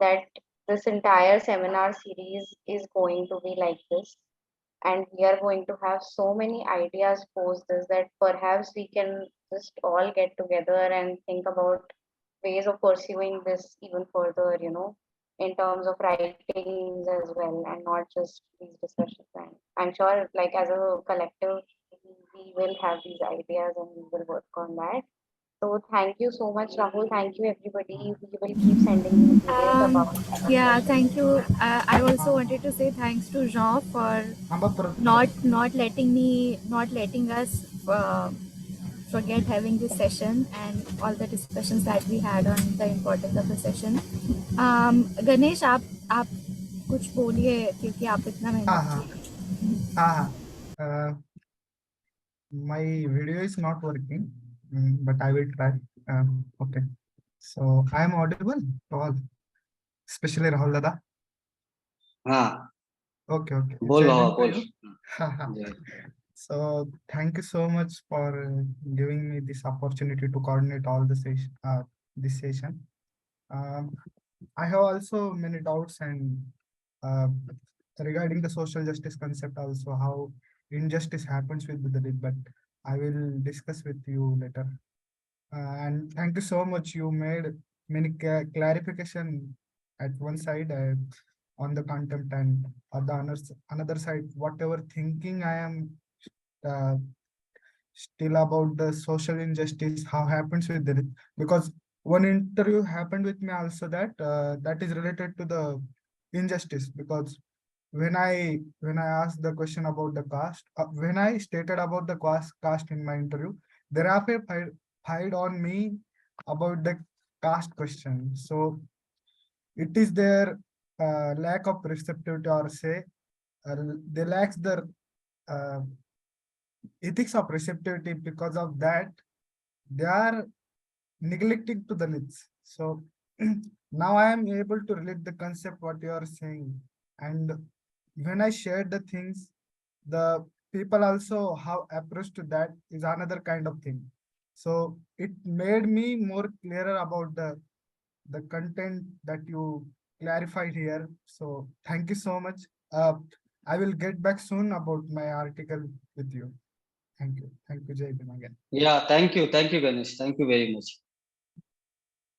that this entire seminar series is going to be like this, and we are going to have so many ideas post this that perhaps we can just all get together and think about ways of pursuing this even further, in terms of writings as well, and not just these discussions. And I'm sure, like, as a collective, we will have these ideas and we will work on that. So thank you so much, Rahul. Thank you, everybody. We will keep sending you emails Um, about our yeah, thank sessions. you. I also wanted to say thanks to Jean for not letting us forget having this session and all the discussions that we had on the importance of the session. Ganesh आप कुछ बोलिए क्योंकि आप इतना हाँ मेहनत हाँ किए. हाँ हाँ my video is not working, but I will try. Okay, so I am audible to all, especially Rahul Dada. हाँ. Okay, बोल Jai बाबा Hind to बोल. you. जय. So thank you so much for giving me this opportunity to coordinate all the session, this session. I have also many doubts and uh, regarding the social justice concept also, how injustice happens with the death, but I will discuss with you later. And thank you so much. You made many clarification at one side on the contempt, and on the another side, whatever thinking I am uh, still about the social injustice, how happens with the, because one interview happened with me also that that is related to the injustice, because when I asked the question about the caste, when I stated about the caste in my interview, thereafter fired on me about the caste question. So it is their lack of receptivity, or say they lacks the uh, ethics of receptivity. Because of that, they are neglecting to the needs. So now I am able to relate the concept what you are saying. And when I shared the things, the people also how approach to that is another kind of thing. So it made me more clearer about the content that you clarified here. So thank you so much. I will get back soon about my article with you. Thank you. Thank you, Jai Bhim again. Yeah, thank you, Ganesh. Thank you very much.